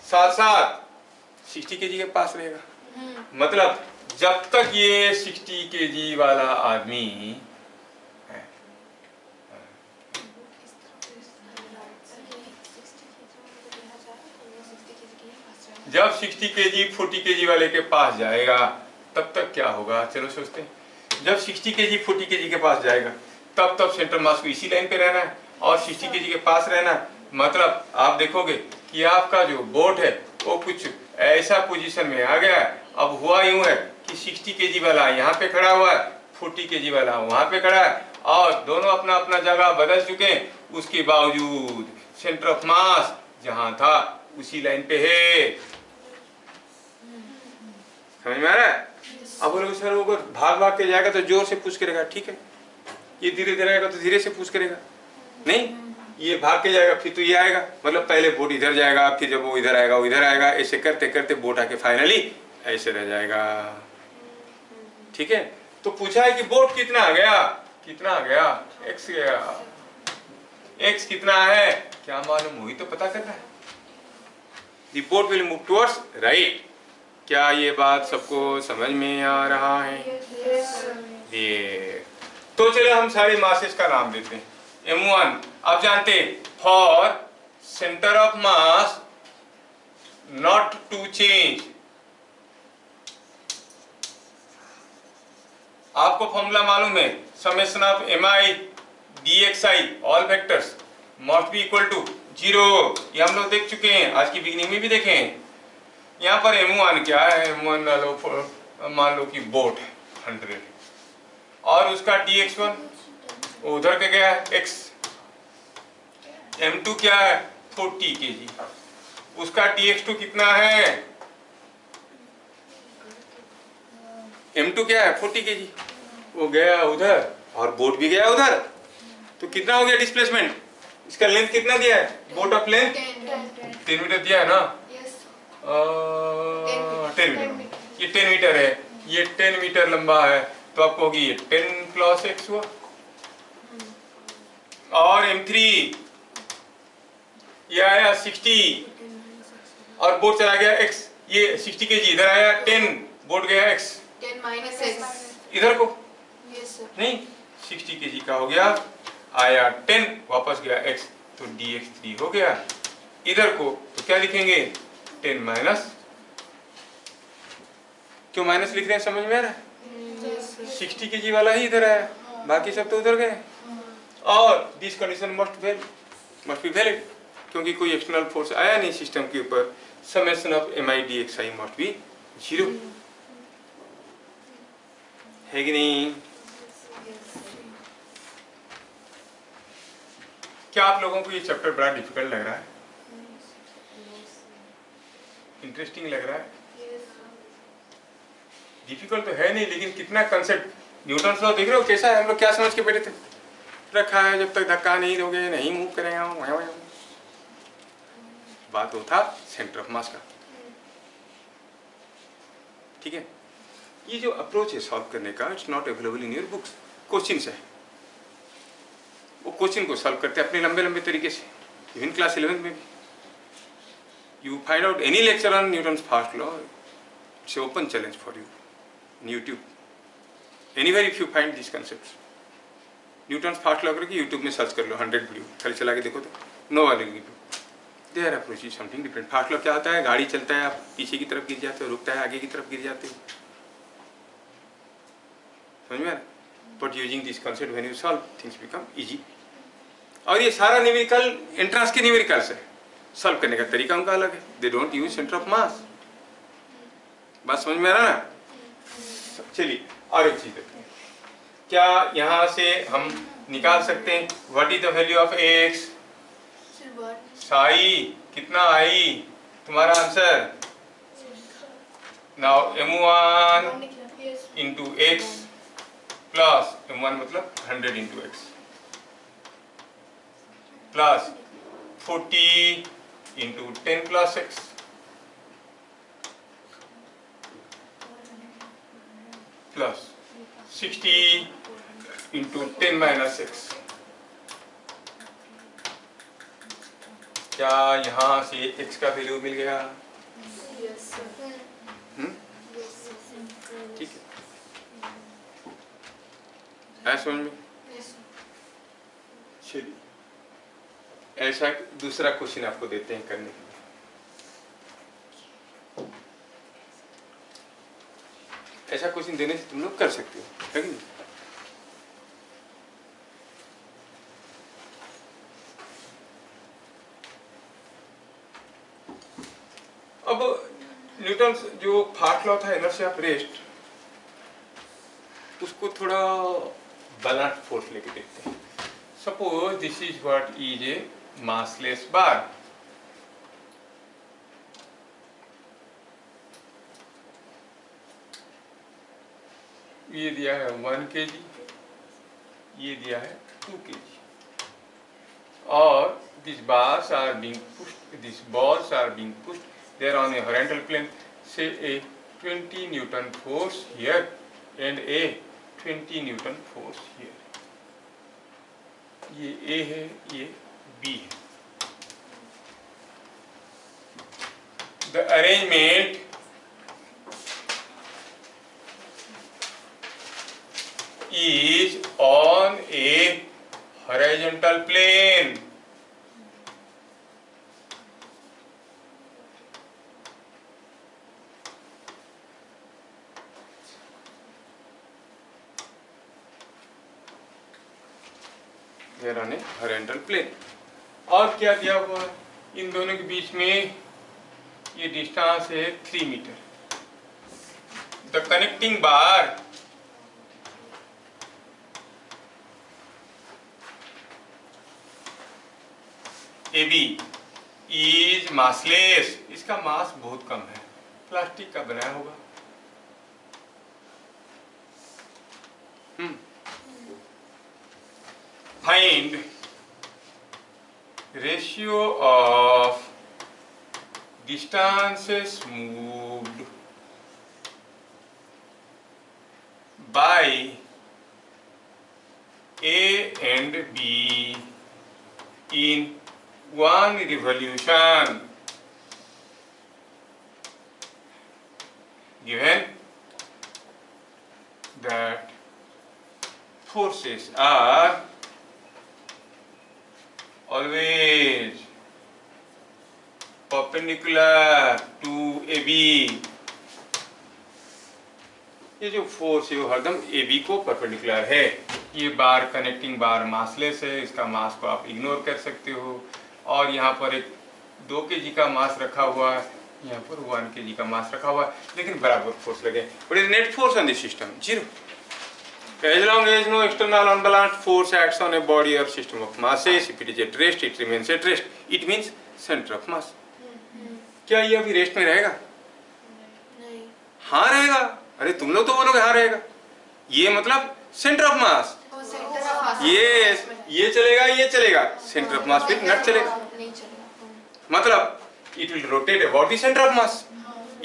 साथ साथ 60 kg के पास रहेगा। मतलब जब तक ये 60 kg वाला आदमी जब 60 kg 40 kg वाले के पास जाएगा तब तक क्या होगा? चलो सोचते हैं। जब 60 kg 40 kg के पास जाएगा तब तक सेंटर मास को इसी लाइन पे रहना है और 60 kg के पास रहना है। मतलब आप देखोगे कि आपका जो बोट है वो कुछ ऐसा पोजीशन में आ गया है। अब हुआ यूं है कि 60 kg वाला यहाँ पे खड़ा हुआ है, 40 kg वाला वहाँ पे खड़ा है और दोनों अपना अपना जगह बदल चुके हैं उसके बावजूद सेंटर ऑफ मास जहां था उसी लाइन पे है। समझ में आ रहा है? अब बोलोगे सर वो भाग भाग के जाएगा तो जोर से पुश करेगा, ठीक है। ये धीरे धीरे आएगा तो धीरे से पुश करेगा, नहीं ये भाग के जाएगा फिर तो ये आएगा, मतलब पहले बोट इधर जाएगा, फिर जब वो इधर आएगा वो इधर आएगा, ऐसे करते करते बोट आके फाइनली ऐसे रह जाएगा, ठीक है। तो पूछा है कि बोट कितना आ गया, कितना आ गया, x गया, x कितना है क्या मालूम, वही तो पता करना है। The boat will move towards right। क्या ये बात सबको समझ में आ रहा है? ये तो चलो हम सारे मासेस का नाम देते हैं। M1 आप जानते हैं for centre of mass not to change, आपको फॉर्मूला मालूम है, summation of mi dxi all vectors must be equal to 0। ये हम लोग देख चुके हैं, आज की बिगिनिंग में भी देखे हैं। यहाँ पर M1 क्या है, M1 मान लो कि बोट 100 और उसका dx1 उधर के गया है x। M2 क्या है 40 kg, उसका dx2 कितना है, M2 क्या है 40 kg, वो गया उधर और बोट भी गया उधर, तो कितना हो गया डिस्प्लेसमेंट, इसका लेंथ कितना दिया है, बोट ऑफ लेंथ 10 मीटर दिया है ना, 10 मीटर, ये 10 मीटर है, ये 10 मीटर लंबा है, तो आपको होगी ये 10 प्लस x हुआ। और M3 ये आया 60 और बोट चला गया x, ये 60 kg इधर आया 10, बोट गया x 10 minus x इधर को, yes sir नहीं 60 kg का हो गया, आया 10 वापस गया x, तो dx3 हो गया। इधर को तो क्या लिखेंगे 10 माइनस, क्यों माइनस लिख रहे हैं समझ में आ रहा है, 60 kg वाला ही इधर आया, बाकी सब तो उधर गए। और this condition must be valid, क्योंकि कोई एक्सटर्नल फोर्स आया नहीं सिस्टम के ऊपर, summation of mi dxi must be 0, है कि नहीं? क्या आप लोगों को ये चैप्टर बड़ा डिफिकल्ट लग रहा है, इंटरेस्टिंग लग रहा है? डिफिकल्ट तो है नहीं, लेकिन कितना कंसेप्ट, न्यूटन लॉ देख रहे हो कैसा है, हम लोग क्या समझ के बैठे थे, रखा है जब तक धक्का नहीं दोगे नहीं मूव करेगा, बात वो था सेंटर ऑफ मास का, ठीक है। ये जो अप्रोच है सॉल्व करने का, it's not available in your books, questions है, वो क्वेश्चन को सॉल्व करते हैं अपने लंबे लंबे तरीके से, इवन क्लास 11 में भी। You find out any lecture on Newton's first law, it's open challenge for you in YouTube, anywhere if you find this concepts. Newton's first law करके यूट्यूब में सर्च कर लो, 100 वीडियो खाली चला के देखो तो no one will give you, their approach is something different. First law क्या होता है, गाड़ी चलता है, आप पीछे की तरफ गिर जाते हो, रुकता है आगे की तरफ गिर जाते हो, समझ में? But using this concept when you solve things become easy. और ये सारा न्यूमेरिकल एंट्रेंस के न्यूमेरिकल्स है, सॉल्व करने का तरीका उनका अलग है, they don't use centre of मास, बात समझ में आ रहा ना? चलिए और एक चीज देखते हैं, क्या यहाँ से हम निकाल सकते हैं what is the value of x, Sai कितना आई तुम्हारा answer, now m1 into x plus m1 मतलब 100 into x plus 40 into 10 plus x plus 60 into 10 minus x। क्या यहाँ से x का वैल्यू मिल गया? ठीक है, है समझ में? चलिए ऐसा दूसरा क्वेश्चन आपको देते हैं करने के लिए। ऐसा क्वेश्चन देने से तुम लोग कर सकते हो, है कि नहीं? अब न्यूटन जो फर्स्ट लॉ था इनर्शिया ऑफ रेस्ट, उसको थोड़ा बैलेंस फोर्स लेके देखते हैं। Suppose this is what is a massless bar. ये दिया है 1 kg, ये दिया है 2 kg, और these bars are being pushed, these balls are being pushed, they are on a horizontal plane, say a 20 Newton force here and a 20 Newton force here. ये A है, ये B है. The arrangement is on a horizontal plane. They are on a horizontal plane. और क्या दिया हुआ है? इन दोनों के बीच में ये डिस्टेंस है 3 metre. The connecting bar AB is massless. इसका मास बहुत कम है, प्लास्टिक का बनाया होगा. Find ratio of distances moved by A and B in one revolution, given that forces are always perpendicular to AB. ये जो फोर्स है वो हरदम AB को परपेंडिकुलर है. ये बार कनेक्टिंग बार मासलेस है, इसका मास को आप इग्नोर कर सकते हो. और यहाँ पर एक 2 kg का मास रखा हुआ है, यहाँ पर 1 kg का मास रखा हुआ है, लेकिन बराबर फोर्स लगे. What is the net force on this system? 0. As long as no external unbalanced force acts on a body or system of masses, if it is at rest, it remains at rest. It means center of mass. क्या ये अभी rest में रहेगा? नहीं. हाँ रहेगा. अरे तुम लोग तो बोलोगे हाँ रहेगा. ये मतलब सेंटर ऑफ मास. ये चलेगा, ये चलेगा. सेंटर ऑफ मास फिर नट चलेगा. नहीं चलेगा. मतलब it will rotate about the centre of मास.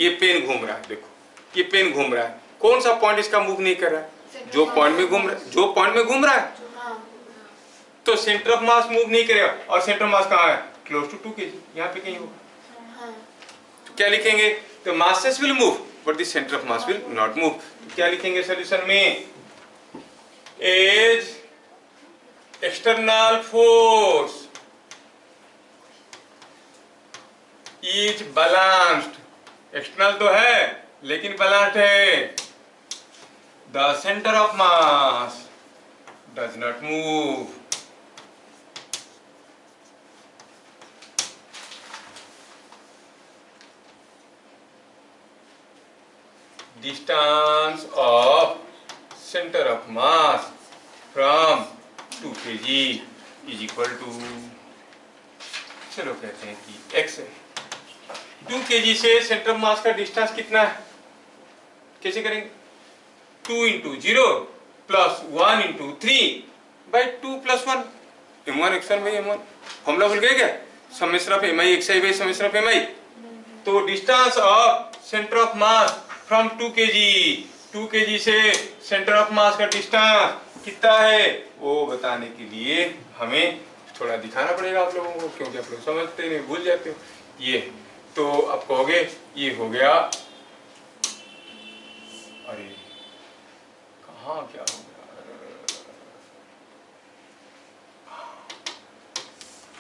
ये पेन घूम रहा है, देखो ये पेन घूम रहा है. कौन सा पॉइंट इसका मूव नहीं कर रहा है? जो पॉइंट में घूम रहा है, जो पॉइंट में घूम रहा है. तो सेंटर ऑफ मास मूव नहीं करेगा. और सेंटर ऑफ मास कहाँ है? Close to 2 kg. यहाँ पे कहीं होगा. तो क्या लिखेंगे? तो masses will move but the centre of mass will not move. तो क्या लिखेंगे सॉल्यूशन में? As external force is balanced. External तो है लेकिन बैलेंस्ड है. The center of mass does not move. Distance of center of mass from 2 kg is equal to, चलो कहते हैं कि x है. 2 kg से सेंटर ऑफ मास का डिस्टेंस कितना है? कैसे करेंगे? 2 into 0 plus 1 into 3 by 2 plus 1. m1 x1 by m1. Formula भूल गए क्या? Summation of mi xi by summation of mi. तो distance of centre of mass from 2 kg, 2 kg से सेंटर ऑफ मास का डिस्टेंस कितना है वो बताने के लिए हमें थोड़ा दिखाना पड़ेगा आप लोगों को, क्योंकि आप लोग समझते नहीं, भूल जाते हो. ये तो आप कहोगे ये हो गया. अरे हाँ क्या हो गया?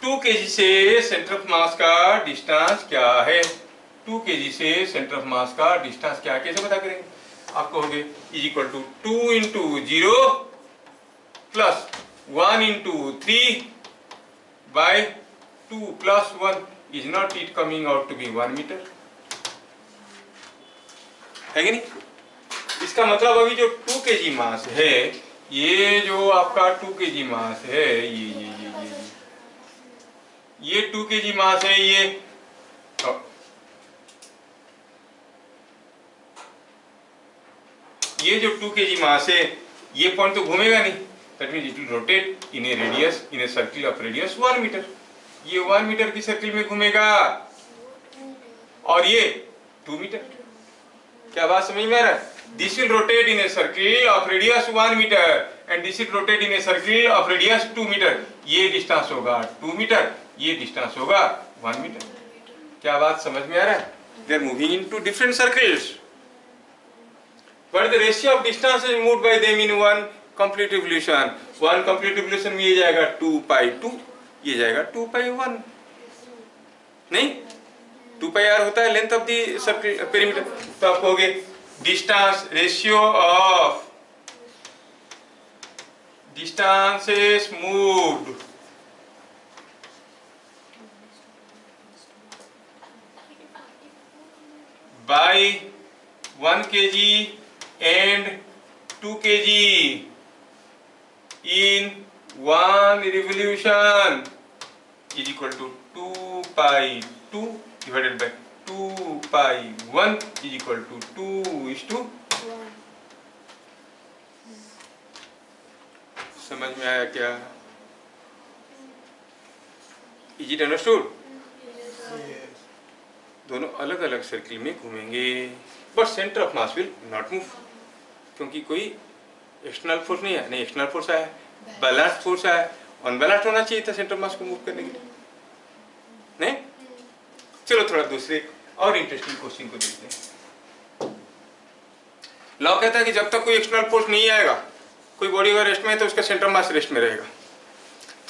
2 kg से सेंटर ऑफ मास का डिस्टेंस क्या है? 2 kg से सेंटर ऑफ मास का डिस्टेंस क्या है? कैसे पता करेंगे? आप कहोगे is equal to 2 into 0 plus 1 into 3 by 2 plus 1. Is not it coming out to be 1 meter? है कि नहीं? इसका मतलब अभी जो 2 kg मास है ये जो आपका 2 kg मास है, ये 2 kg मास है, ये जो 2 kg मास है, ये पॉइंट तो घूमेगा नहीं, that means it will rotate in a radius, in a circle of radius 1 metre. ये 1 मीटर की सर्किल में घूमेगा और ये 2 मीटर। क्या बात समझ में आ रहा है? This will rotate in a circle of radius 1 metre and this will rotate in a circle of radius 2 metre. ये डिस्टेंस होगा 2 मीटर, ये डिस्टेंस होगा 1 मीटर। क्या बात समझ में आ रहा है? They are moving into different circles, but the ratio of distance is moved by them in one complete revolution. One complete revolution में ये जाएगा 2π2, ये जाएगा 2π1। नहीं, 2πr होता है length of the circle perimeter. तो आप कहोगे distance, ratio of distances moved by 1 kg and 2 kg in one revolution is equal to 2π2 divided by 2π1 is equal to 2:1। समझ में आया क्या? Is it understood? दोनों अलग अलग सर्किल में घूमेंगे, but centre of mass will not move, क्योंकि कोई एक्सटर्नल फोर्स नहीं है, नहीं एक्सटर्नल फोर्स आया, बैलेंस फोर्स आया। अनबैलेंस्ड होना चाहिए था सेंटर ऑफ मास को मूव करने के लिए, नहीं? चलो थोड़ा दूसरे और इंटरेस्टिंग क्वेश्चन को देखते हैं। लॉ कहता है कि जब तक कोई एक्सटर्नल फोर्स नहीं आएगा, कोई बॉडी अगर रेस्ट में है तो उसका सेंटर ऑफ मास रेस्ट में रहेगा।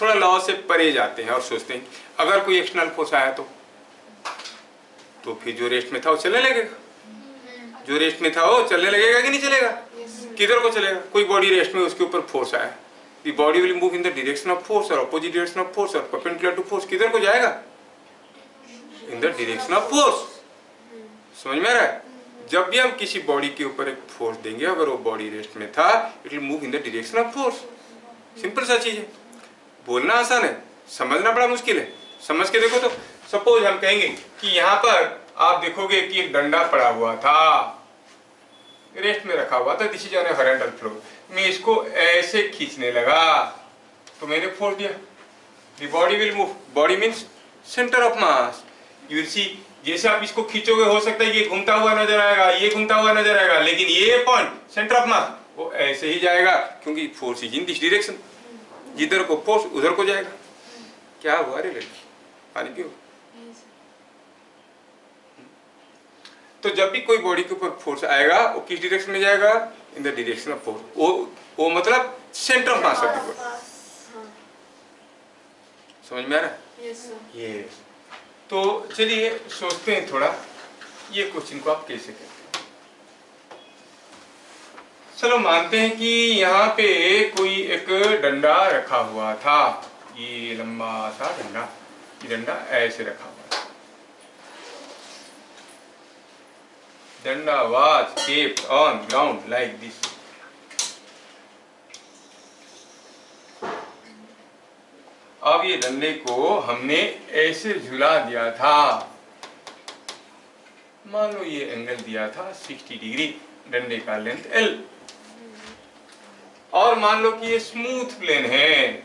थोड़ा लॉ से परे जाते हैं और सोचते हैं अगर कोई एक्सटर्नल फोर्स आया तो फिर जो रेस्ट में था वो चलने लगेगा, जो रेस्ट में था वो चलने लगेगा कि नहीं चलेगा? किधर को चलेगा? कोई बॉडी रेस्ट में, उसके ऊपर फोर्स आया, the body will move in the direction of force और अपोजिट डायरेक्शन ऑफ फोर्स और परपेंडिकुलर टू फोर्स। किधर को जाएगा? In the direction of force. समझ में आ रहा है? जब भी हम किसी बॉडी के ऊपर एक फोर्स देंगे, अगर वो बॉडी रेस्ट में था, it will move in the direction of force. Simple सा चीज है, बोलना आसान है, समझना बड़ा मुश्किल है। समझ के देखो तो सपोज हम कहेंगे कि यहाँ पर आप देखोगे कि एक डंडा पड़ा हुआ था, रेस्ट में रखा हुआ था, this is on A horizontal floor. मैं इसको ऐसे खींचने लगा तो मैंने फोर्स दिया, the body will move. Body means centre of mass. You will see, जैसे आप इसको खींचोगे हो सकता है ये घूमता हुआ नजर आएगा, ये घूमता हुआ नजर आएगा, लेकिन ये पॉइंट सेंटर ऑफ मास वो ऐसे ही जाएगा, क्योंकि force is in this direction. जिधर को फोर्स उधर को जाएगा। क्या हुआ रे लड़की, पानी पियो। तो जब भी कोई बॉडी के ऊपर फोर्स आएगा वो किस डायरेक्शन में जाएगा? In the direction of force. वो मतलब centre of mass of the body. समझ में आ रहा है? यस। तो चलिए सोचते हैं थोड़ा, ये क्वेश्चन को आप कैसे करते हैं। चलो मानते हैं कि यहाँ पे कोई एक डंडा रखा हुआ था, ये लंबा सा डंडा, ये डंडा ऐसे रखा हुआ था। डंडा was kept on ground like this. अब ये डंडे को हमने ऐसे झुला दिया था, मान लो ये एंगल दिया था 60 डिग्री, डंडे का लेंथ L, और मान लो कि ये स्मूथ प्लेन है,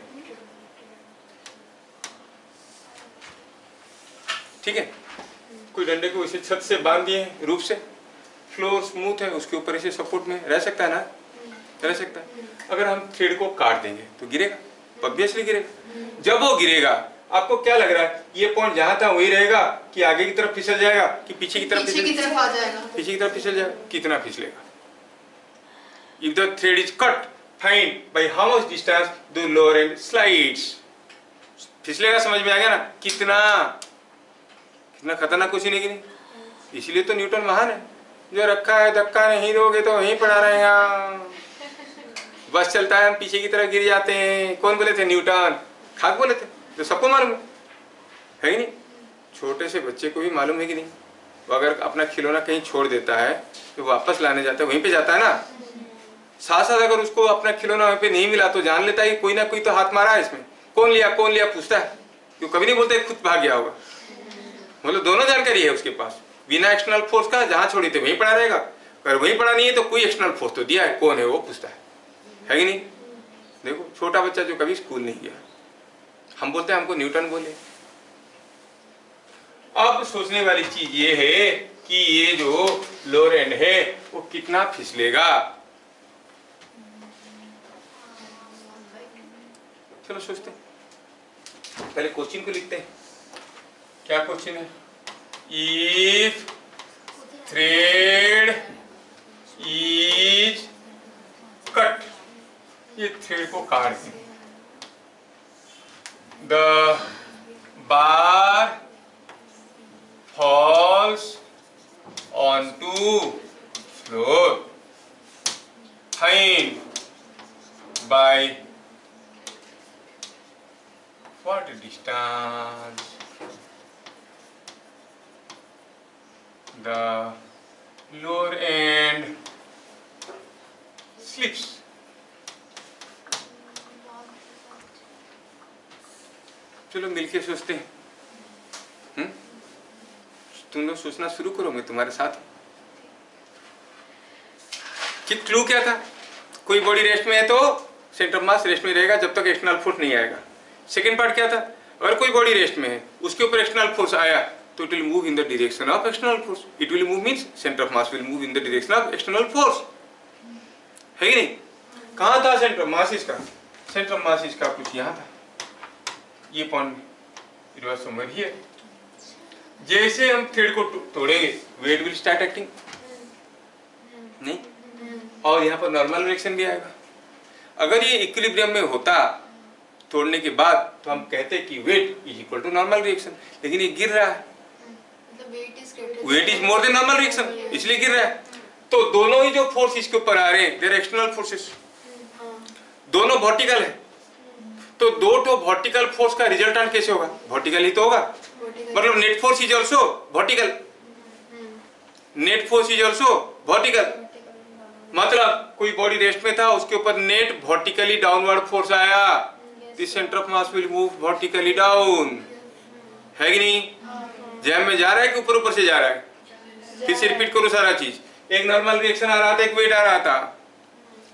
ठीक है। कोई डंडे को इसे छत से बांध दिए रूप से, फ्लोर स्मूथ है, उसके ऊपर इसे सपोर्ट में रह सकता है ना, रह सकता है। अगर हम थ्रेड को काट देंगे तो गिरेगा, ऑब्वियसली गिरेगा। जब वो गिरेगा आपको क्या लग रहा है, ये पॉइंट जहां था वही रहेगा कि आगे की तरफ फिसल जाएगा कि पीछे की तरफ आ जाएगा? पीछे की तरफ फिसल जाएगा। कितना फिसलेगा? If the thread is cut, find by how much distance the lower end slides. फिसलेगा, समझ में आ गया ना? कितना कितना खतरनाक क्वेश्चन है कि नहीं? इसीलिए तो न्यूटन महान है, जो रखा है धक्का नहीं दोगे तो वहीं पड़ा रहेगा। बस चलता है, हम पीछे की तरफ गिर जाते हैं। कौन बोले थे? न्यूटन। खाक बोले थे, तो सबको मालूम है कि नहीं? छोटे से बच्चे को भी मालूम है कि नहीं? वो अगर अपना खिलौना कहीं छोड़ देता है तो वापस लाने जाता है, वहीं पे जाता है ना। साथ साथ अगर उसको अपना खिलौना वहीं पे नहीं मिला तो जान लेता है कि कोई ना कोई तो हाथ मारा है इसमें, कौन लिया पूछता है, क्यों कभी नहीं बोलता खुद भाग गया होगा। मतलब दोनों जानकारी है उसके पास, बिना एक्सटर्नल फोर्स का, जहां छोड़ी थे वहीं पड़ा रहेगा, अगर वहीं पड़ा नहीं है तो कोई एक्सटर्नल फोर्स तो दिया है, कौन है वो पूछता है कि नहीं। देखो छोटा बच्चा जो कभी स्कूल नहीं गया, हम बोलते हैं हमको न्यूटन बोले। अब सोचने वाली चीज ये है कि ये जो लोअर एंड है वो कितना फिसलेगा। चलो सोचते हैं, पहले क्वेश्चन को लिखते हैं। क्या क्वेश्चन है? इफ थ्रेड इज कट, ये थ्रेड को काट दें, the bar falls onto floor, find by what distance the lower end slips. चलो मिलके सोचते हैं। तुम लोग सोचना शुरू करो, मैं तुम्हारे साथ। कि क्लू क्या था? कोई बॉडी रेस्ट में है तो सेंटर ऑफ मास रेस्ट में रहेगा जब तक एक्सटर्नल फोर्स नहीं आएगा। सेकंड पार्ट क्या था? अगर कोई बॉडी रेस्ट में है उसके ऊपर एक्सटर्नल फोर्स आया तो it will move in the direction of external force. It will move means centre of mass will move in the direction of external force, है कि नहीं? कहां था सेंटर ऑफ मास इसका? सेंटर ऑफ मास इसका कुछ यहां था, ये point, it was somewhere here. जैसे हम थ्रेड को तोड़ेंगे वेट विल स्टार्ट एक्टिंग, नहीं, और यहाँ पर नॉर्मल रिएक्शन भी आएगा। अगर ये इक्विलिब्रियम में होता तोड़ने के बाद तो हम कहते कि weight is equal to normal reaction, लेकिन ये गिर रहा है, weight is more than normal reaction, इसलिए गिर रहा है। तो दोनों ही जो फोर्स इसके ऊपर आ रहे हैं देयर एक्सटर्नल फोर्सेस, दोनों वर्टिकल है, तो दो तो वर्टिकल फोर्स का रिजल्टेंट कैसे होगा? वर्टिकल ही तो होगा, मतलब net force is also vertical, net force is also vertical. मतलब कोई बॉडी रेस्ट में था उसके ऊपर नेट वर्टिकली डाउनवर्ड फोर्स आया, this centre of mass will move vertically down, है कि नहीं? जैम में जा रहा है कि ऊपर ऊपर से जा रहा है? फिर से रिपीट करो सारा चीज। एक नॉर्मल रिएक्शन आ रहा था, एक वेट आ रहा था,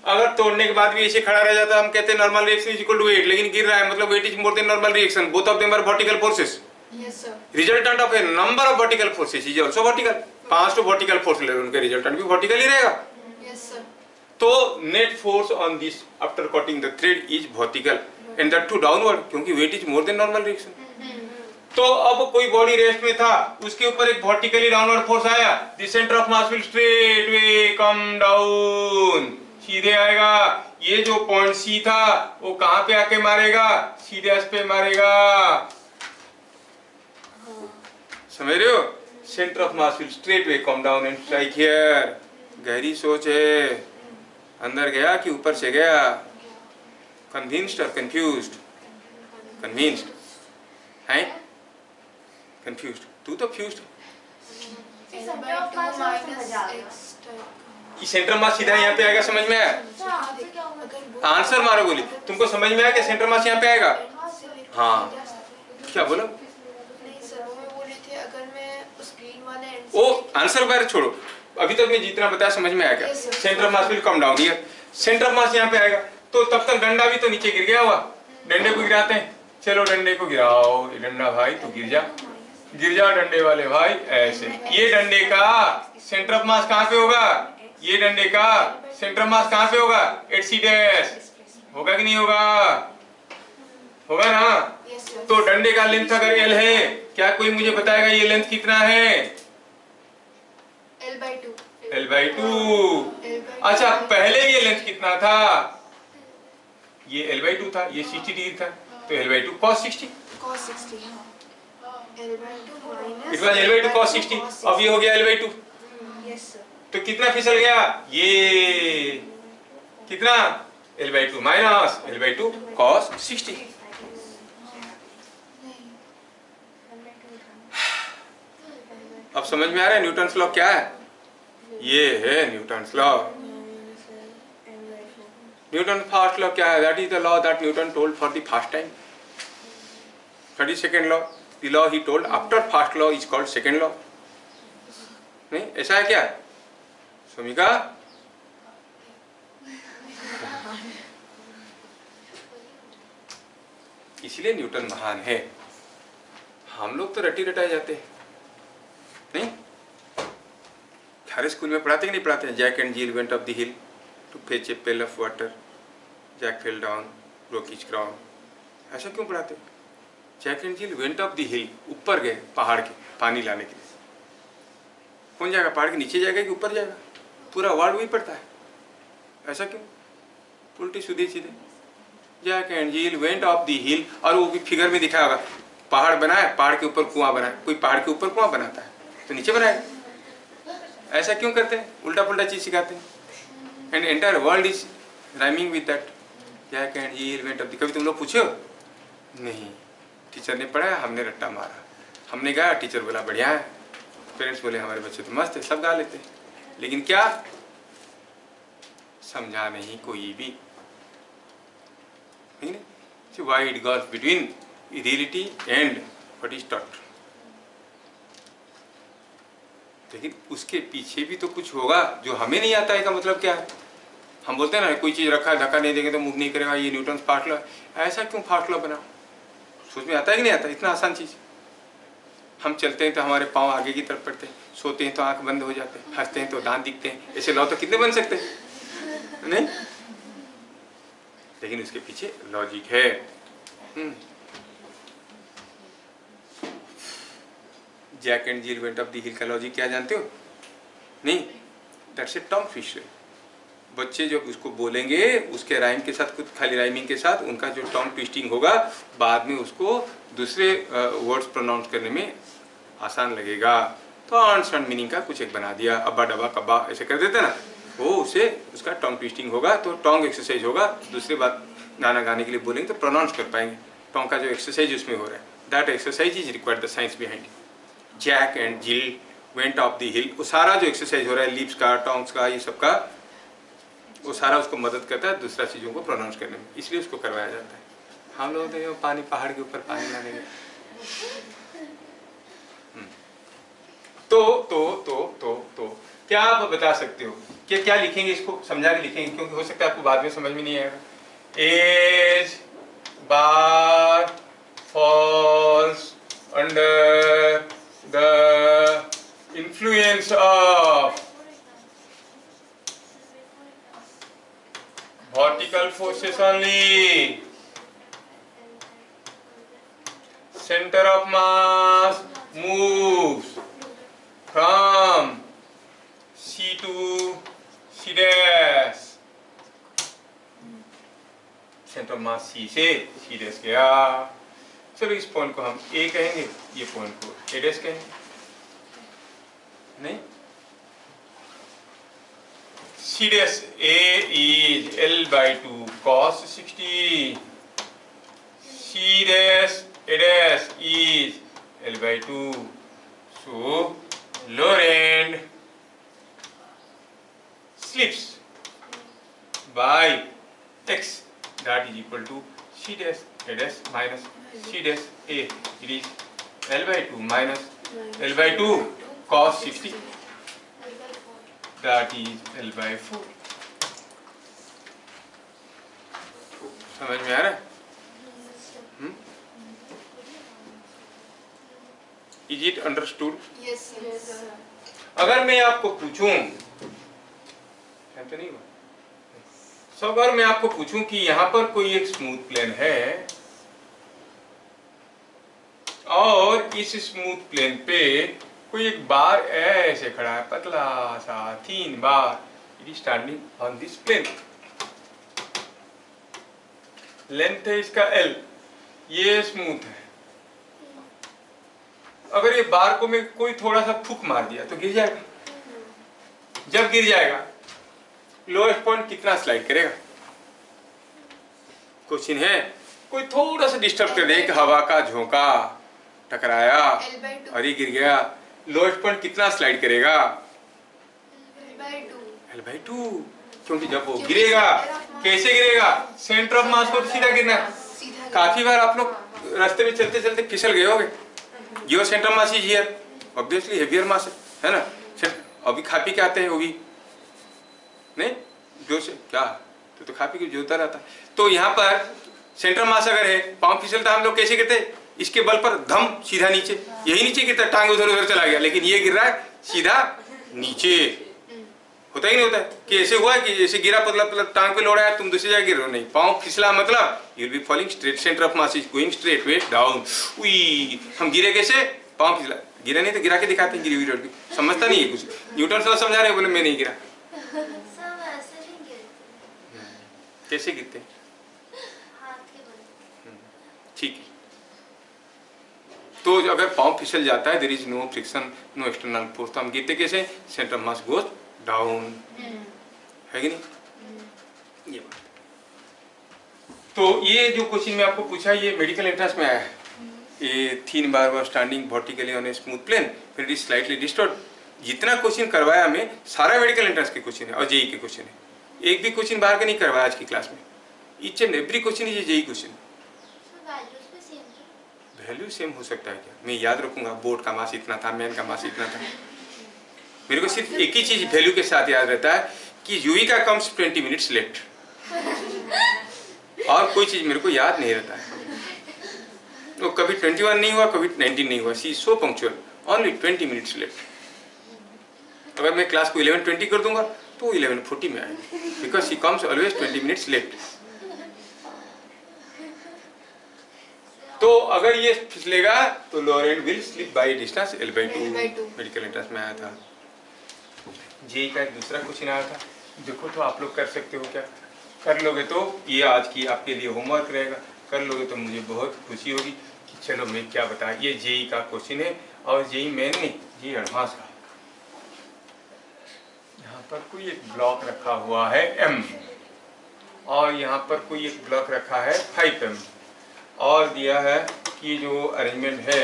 अगर तोड़ने के बाद भी ऐसे खड़ा रह जाता हम कहते हैं normal reaction is equal to weight, लेकिन गिर रहा है मतलब weight is more than normal reaction, both of them are vertical forces. Resultant of a number of vertical forces is also vertical. 5 तो वर्टिकल फोर्स ले, उनका रिजल्टेंट भी vertical ही रहेगा। तो net force on this after cutting the thread is vertical and that too downward, क्योंकि weight is more than normal reaction. तो अब कोई बॉडी रेस्ट में था उसके ऊपर एक वर्टिकली डाउनवर्ड फोर्स आया, the centre of mass will straight way come down, सीधे आएगा। ये जो पॉइंट सी था वो कहां पे आके मारेगा? सीधे एस पे मारेगा, समझ रहे हो? Centre of mass will straight way come down and strike here. गहरी सोच है, अंदर गया कि ऊपर से गया? कन्विंस्ड और कंफ्यूज्ड? कन्विंस्ड है, कंफ्यूज्ड? तू तो फ्यूज्ड। सेंटर मास सीधा यहाँ पे आएगा, समझ में आया? आंसर मारो गोली। तुमको समझ में आया कि सेंटर मास यहाँ पे आएगा? हाँ, क्या बोलो? ओ आंसर बार छोड़ो, अभी तक मैं जितना बताया समझ में आया क्या? Centre mass will come down here, centre mass यहाँ पे आएगा, तो तब तक डंडा भी तो नीचे गिर गया हुआ। डंडे को गिराते हैं, चलो डंडे को गिराओ। डंडा भाई तू गिर जा, गिर जा डंडे वाले भाई, ऐसे। ये डंडे का सेंटर ऑफ मास कहाँ पे होगा? ये डंडे का सेंटर ऑफ मास कहाँ पे होगा? एट सी डैश, होगा कि नहीं होगा? होगा ना? तो डंडे का लेंथ अगर एल है, क्या कोई मुझे बताएगा ये लेंथ कितना है? L/2। अच्छा पहले ये लेंथ कितना था? ये L/2 था, ये 60 डिग्री था, तो L/2 cos 60। It was L/2 cos 60, अब ये हो गया L/2। तो कितना फिसल गया? ये कितना? L/2 minus L/2 cos 60। अब समझ में आ रहा है न्यूटन्स लॉ क्या है? ये है Newton's law. Newton first law क्या है? That is the law that Newton told for the first time. 32nd law, the law he told after first law is called second law. नहीं ऐसा है क्या सुमिका? इसलिए न्यूटन महान है. हम लोग तो रटी रटाए जाते हैं. नहीं हर स्कूल में पढ़ाते कि नहीं पढ़ाते हैं? Jack and Jill went up the hill to fetch a pail of water. Jack fell down, broke his crown. ऐसा क्यों पढ़ाते हैं? Jack and Jill went up the hill, ऊपर गए पहाड़ के पानी लाने के लिए. कौन जाएगा? पहाड़ के नीचे जाएगा कि ऊपर जाएगा? पूरा वर्ड वही पड़ता है. ऐसा क्यों? उल्टी सीधे सीधे. Jack and Jill went up the hill, और वो भी फिगर में दिखाया होगा. पहाड़ बनाया, पहाड़ के ऊपर कुआं बनाया. कोई पहाड़ के ऊपर कुआं बनाता है तो नीचे बनाएगा. ऐसा क्यों करते हैं? उल्टा पुल्टा चीज सिखाते हैं. And entire world is rhyming with that. Jack and Jill went up the. कभी तुम लोग पूछो? नहीं. टीचर ने पढ़ाया, हमने रट्टा मारा. हमने गाया, टीचर बोला बढ़िया है. पेरेंट्स बोले हमारे बच्चे तो मस्त है, सब गा लेते हैं. लेकिन क्या समझा नहीं कोई भी. So why it goes between reality and what is taught. लेकिन उसके पीछे भी तो कुछ होगा जो हमें नहीं आता है. का मतलब क्या है? हम बोलते हैं ना कोई चीज रखा है, धक्का नहीं देंगे तो मूव नहीं करेगा, ये न्यूटन फास्ट लॉ. ऐसा क्यों फास्ट लॉ बना? सोच में आता है कि नहीं आता? इतना आसान चीज. हम चलते हैं तो हमारे पाँव आगे की तरफ पड़ते हैं, सोते हैं तो आंख बंद हो जाते हैं, हंसते हैं तो दांत दिखते हैं. ऐसे लॉ तो कितने बन सकते हैं नहीं? लेकिन उसके पीछे लॉजिक है. Jack and Jill went up the hill का लॉजिक क्या जानते हो? नहीं, दैट्स ए टंग ट्विस्टर. बच्चे जब उसको बोलेंगे उसके राइम के साथ, कुछ खाली राइमिंग के साथ, उनका जो टंग ट्विस्टिंग होगा बाद में उसको दूसरे वर्ड्स प्रोनाउंस करने में आसान लगेगा. तो अनसर्न मीनिंग का कुछ एक बना दिया, अब्बा डब्बा कब्बा ऐसे कर देते ना, वो उसे उसका टंग ट्विस्टिंग होगा. तो टंग एक्सरसाइज होगा. दूसरी बात गाना गाने के लिए बोलेंगे तो प्रोनाउंस कर पाएंगे. टंग का जो एक्सरसाइज उसमें हो रहा है, that exercise is required the science behind. Jack and Jill went up the hill, वो सारा जो एक्सरसाइज हो रहा है लिप्स का, टंग्स का, ये सब का, वो सारा उसको मदद करता है दूसरा चीज़ों को प्रोनाउंस करने में. इसलिए उसको करवाया जाता है. हम लोग तो पानी, पहाड़ के ऊपर पानी लाने गए. तो क्या आप बता सकते हो कि क्या लिखेंगे? इसको समझा के लिखेंगे क्योंकि हो सकता है आपको बाद में समझ में नहीं आएगा. As bar falls under the influence of vertical forces only. Center of mass moves from C to C dash. Centre of mass C से C डैश गया. चलो इस पॉइंट को हम A कहेंगे, ये पॉइंट को A डैश कहेंगे. नहीं, C dash A is L by 2 cos 60. C dash A dash is L by 2. So lower end slips by x, that is equal to C dash A dash minus C dash A. It is L by 2 minus L by 2 cos 60. That is L by 4. समझ में आ रहा है? Is it understood? Yes, yes. अगर मैं आपको पूछूं, तो नहीं हुआ? So, अगर मैं आपको पूछूं कि यहाँ पर कोई एक स्मूथ प्लेन है और इस स्मूथ प्लेन पे कोई एक बार ऐसे खड़ा है, पतला सा 3 bar. It is standing on this plane. Length है इसका L, ये स्मूथ है. अगर ये बार को मैं कोई थोड़ा सा फूक मार दिया तो गिर जाएगा. जब गिर जाएगा लोएस्ट पॉइंट कितना स्लाइड करेगा? क्वेश्चन है. कोई थोड़ा सा डिस्टर्ब कर दे कि हवा का झोंका टकराया और ये गिर गया, लोएस्ट पॉइंट कितना स्लाइड करेगा? L by 2. क्योंकि जब वो गिरेगा कैसे गिरेगा? सेंटर ऑफ मास को सीधा गिरना है। सीधा काफी बार आप लोग रास्ते में चलते चलते फिसल गए होगे। Your centre mass is here, obviously heavier mass है ना। अभी खा पी के आते हैं वो भी नहीं जो से क्या तो खा पी के जोता रहता। तो यहाँ पर सेंटर मास अगर है, पाँव फिसलता, हम लोग कैसे गिरते? इसके बल पर धम सीधा नीचे, यही नीचे गिरता, टांग उधर उधर चला गया, लेकिन ये गिर रहा है सीधा नीचे। होता ही नहीं होता है कि ऐसे हुआ कि ऐसे गिरा, मतलब टांग पे लोड़ा है, तुम दूसरी जगह गिर रहे हो, नहीं, पाँव फिसला मतलब you will be falling straight, centre of mass is going straight way down. उई, हम गिरे कैसे? पाँव फिसला, गिरा नहीं तो गिरा के दिखाते हैं गिरी हुई रोड की, समझता नहीं है कुछ। न्यूटन सर समझा रहे, बोले मैं नहीं गिरा। कैसे गिरते? ठीक है, तो अगर पाँव फिसल जाता है, there is no friction, no external force, तो हम गिरते कैसे? Centre of mass goes down, है कि नहीं? ये बात। तो ये जो क्वेश्चन में आपको पूछा, ये मेडिकल एंट्रेंस में आया है। ये thin bar was standing vertically on a smooth plane, फिर इट इज स्लाइटली डिस्टॉर्ट। जितना क्वेश्चन करवाया हमें, सारा मेडिकल एंट्रेंस के क्वेश्चन है और जेई के क्वेश्चन है। एक भी क्वेश्चन बाहर का नहीं करवाया आज की क्लास में। Each and every question is JEE question. Value same हो सकता है क्या? मैं याद रखूंगा, बोर्ड का मास इतना था, मैन का मास इतना था। मेरे को सिर्फ एक ही चीज वैल्यू के साथ याद रहता है कि युविका कम्स 20 मिनट्स लेट, और कोई चीज मेरे को याद नहीं रहता है। वो कभी 21 नहीं हुआ, कभी 19 नहीं हुआ। सी सो पंक्चुअल, ओनली 20 मिनट्स लेट। अगर मैं क्लास को 11:20 कर दूंगा तो 11:40 में आएगा, because she comes always 20 minutes late. तो अगर ये फिसलेगा तो lower end will slip by distance L/2। Medical entrance में आया था। जेई का एक दूसरा क्वेश्चन आया था, देखो तो आप लोग कर सकते हो क्या? कर लोगे तो ये आज की आपके लिए होमवर्क रहेगा, कर लोगे तो मुझे बहुत खुशी होगी कि चलो मैं क्या बताया। ये जेई का क्वेश्चन है, और जेई मेन नहीं, जेई एडवांस का। यहाँ पर कोई एक ब्लॉक रखा हुआ है M, और यहाँ पर कोई एक ब्लॉक रखा है 5M, और दिया है कि जो अरेंजमेंट है,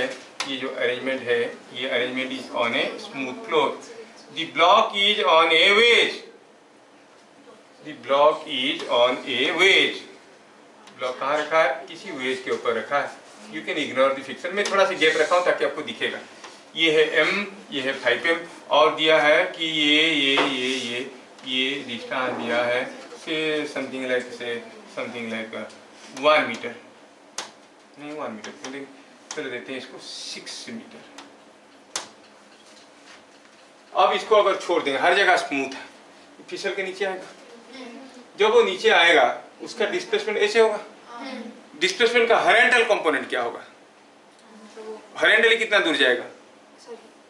ये जो अरेंजमेंट है, ये arrangement is on a smooth floor, the block is on a wedge, the block is on a wedge. Block कहाँ रखा है? किसी वेज के ऊपर रखा है। You can ignore the friction, मैं थोड़ा सा गैप रखा हूँ ताकि आपको दिखेगा। ये है M, ये है 5M, और दिया है कि ये डिस्टेंस दिया है से समथिंग लाइक 1 मीटर, नहीं 1 मीटर, चलो देते हैं इसको 6 मीटर। अब इसको अगर छोड़ देंगे, हर जगह स्मूथ है, फिसल के नीचे आएगा। जब वो नीचे आएगा उसका डिस्प्लेसमेंट ऐसे होगा। डिस्प्लेसमेंट का हॉरिजॉन्टल कंपोनेंट क्या होगा? हॉरिजॉन्टली कितना दूर जाएगा?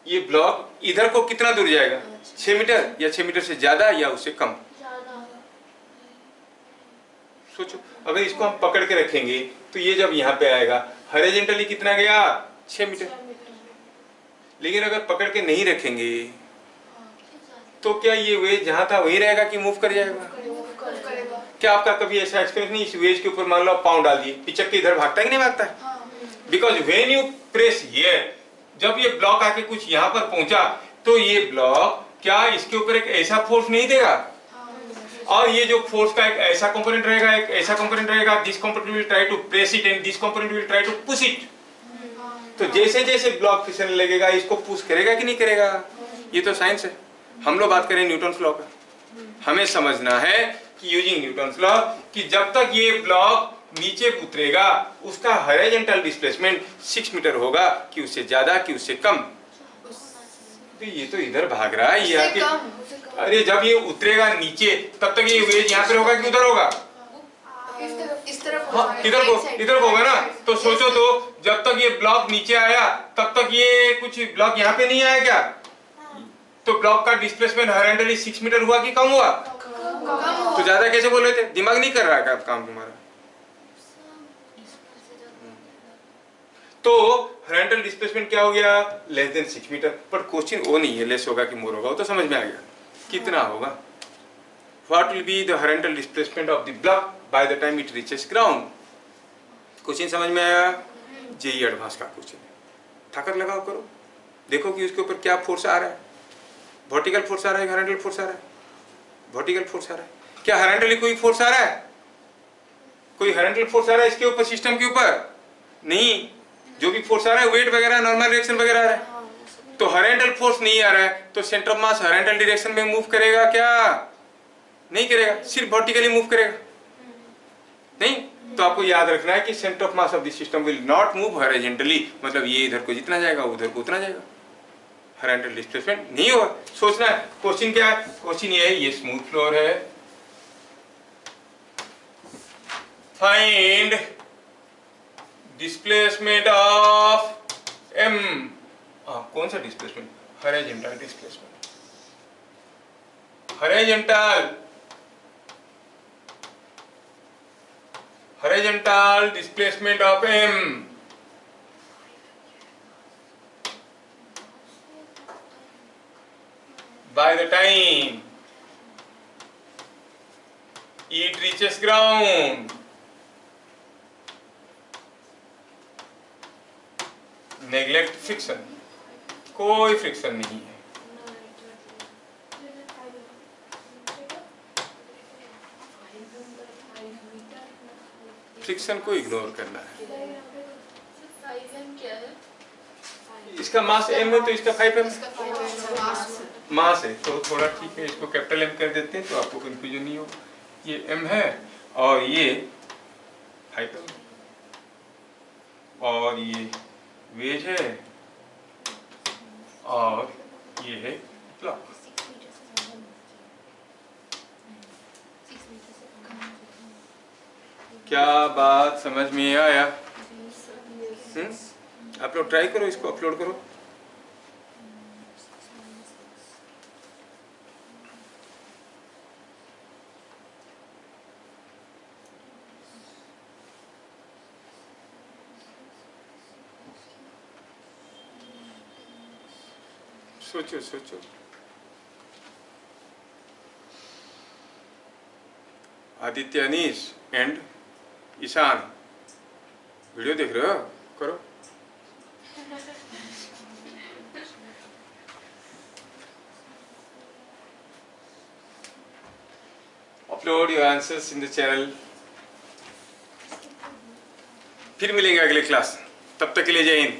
ये ब्लॉक इधर को कितना दूर जाएगा? 6 मीटर, या 6 मीटर से ज्यादा या उससे कम? सोचो, अगर इसको हम पकड़ के रखेंगे तो ये जब यहाँ पे आएगा, हॉरिजॉन्टली कितना गया? 6 मीटर। लेकिन अगर पकड़ के नहीं रखेंगे तो क्या ये वेज जहाँ था वही रहेगा कि मूव कर जाएगा? क्या आपका कभी ऐसा एक्सपीरियंस नहीं, इस वेज के ऊपर मान लो आप पाँव डाल दिए, पिचक के इधर भागता है कि नहीं भागता है? Because when you press here, जब ये ब्लॉक आके कुछ यहाँ पर पहुंचा तो ये ब्लॉक क्या इसके ऊपर एक ऐसा फोर्स नहीं देगा? और ये जो फोर्स का एक ऐसा कंपोनेंट रहेगा, एक ऐसा कंपोनेंट रहेगा, this component will try to press it and this component will try to push it. तो जैसे जैसे ब्लॉक फिसलने लगेगा, इसको पुश करेगा कि नहीं करेगा? ये तो साइंस है। हम लोग बात करें न्यूटन लॉ का। हमें समझना है कि यूजिंग न्यूटन लॉ कि जब तक ये ब्लॉक नीचे उतरेगा उसका हॉरिजॉन्टल डिस्प्लेसमेंट 6 मीटर होगा, कि उससे ज्यादा कि उससे कम। तो ये तो इधर भाग रहा है, ये आके, अरे जब ये उतरेगा नीचे तब तक ये वेज यहाँ पर होगा कि उधर होगा? इस तरफ हाँ, इधर को होगा ना। तो सोचो, तो जब तक ये ब्लॉक नीचे आया तब तक ये कुछ ब्लॉक यहाँ पे नहीं आया क्या? तो ब्लॉक का डिस्प्लेसमेंट हॉरिजॉन्टली 6 मीटर हुआ कि कम हुआ? तो ज्यादा कैसे बोल रहे थे? दिमाग नहीं कर रहा है काम तुम्हारा? तो हॉरिजॉन्टल डिस्प्लेसमेंट क्या हो गया? Less than 6 metre. पर क्वेश्चन वो नहीं है लेस होगा कि मोर होगा, वो तो समझ में आ गया कितना होगा। What will be the horizontal displacement of the block by the time it reaches ground? Question समझ में आया? जेई एडवांस का क्वेश्चन है। ताकत लगाओ, करो, देखो कि उसके ऊपर क्या फोर्स आ रहा है। वर्टिकल फोर्स आ रहा है, हॉरिजॉन्टल फोर्स आ रहा है? वर्टिकल फोर्स आ रहा है। क्या हॉरिजॉन्टली कोई फोर्स आ रहा है? कोई हॉरिजॉन्टल फोर्स आ रहा है इसके ऊपर, सिस्टम के ऊपर? नहीं। जो भी फोर्स आ रहा है वेट वगैरह, नॉर्मल रिएक्शन वगैरह आ रहा है। तो हॉरिजॉन्टल फोर्स नहीं आ रहा है तो centre of mass horizontal direction में मूव करेगा क्या? नहीं करेगा, सिर्फ वर्टिकली मूव करेगा। नहीं, तो आपको याद रखना है कि centre of mass of the system will not move horizontally, मतलब ये इधर को जितना जाएगा उधर को उतना जाएगा, हॉरिजॉन्टल डिस्प्लेसमेंट नहीं होगा। सोचना है क्वेश्चन क्या है? क्वेश्चन ये है, ये स्मूथ फ्लोर है, फाइंड डिस्प्लेसमेंट ऑफ m। कौन सा displacement? Horizontal displacement, horizontal displacement of m by the time it reaches ground। Neglect friction, कोई फ्रिक्शन नहीं है। फ्रिक्शन को इग्नोर करना है। इसका मास m है तो इसका 5m मास है, तो थोड़ा ठीक है, इसको कैपिटल M कर देते हैं तो आपको कंफ्यूजन नहीं होगा। ये m है और ये 5m और ये वेज है और ये है क्लॉक। क्या बात समझ में आया? आप लोग ट्राई करो, इसको अपलोड करो। सोचो सोचो। आदित्य, अनीश एंड ईशान वीडियो देख रहे हो? करो। Upload your answers in the channel. फिर मिलेंगे अगले क्लास, तब तक के लिए जय हिंद।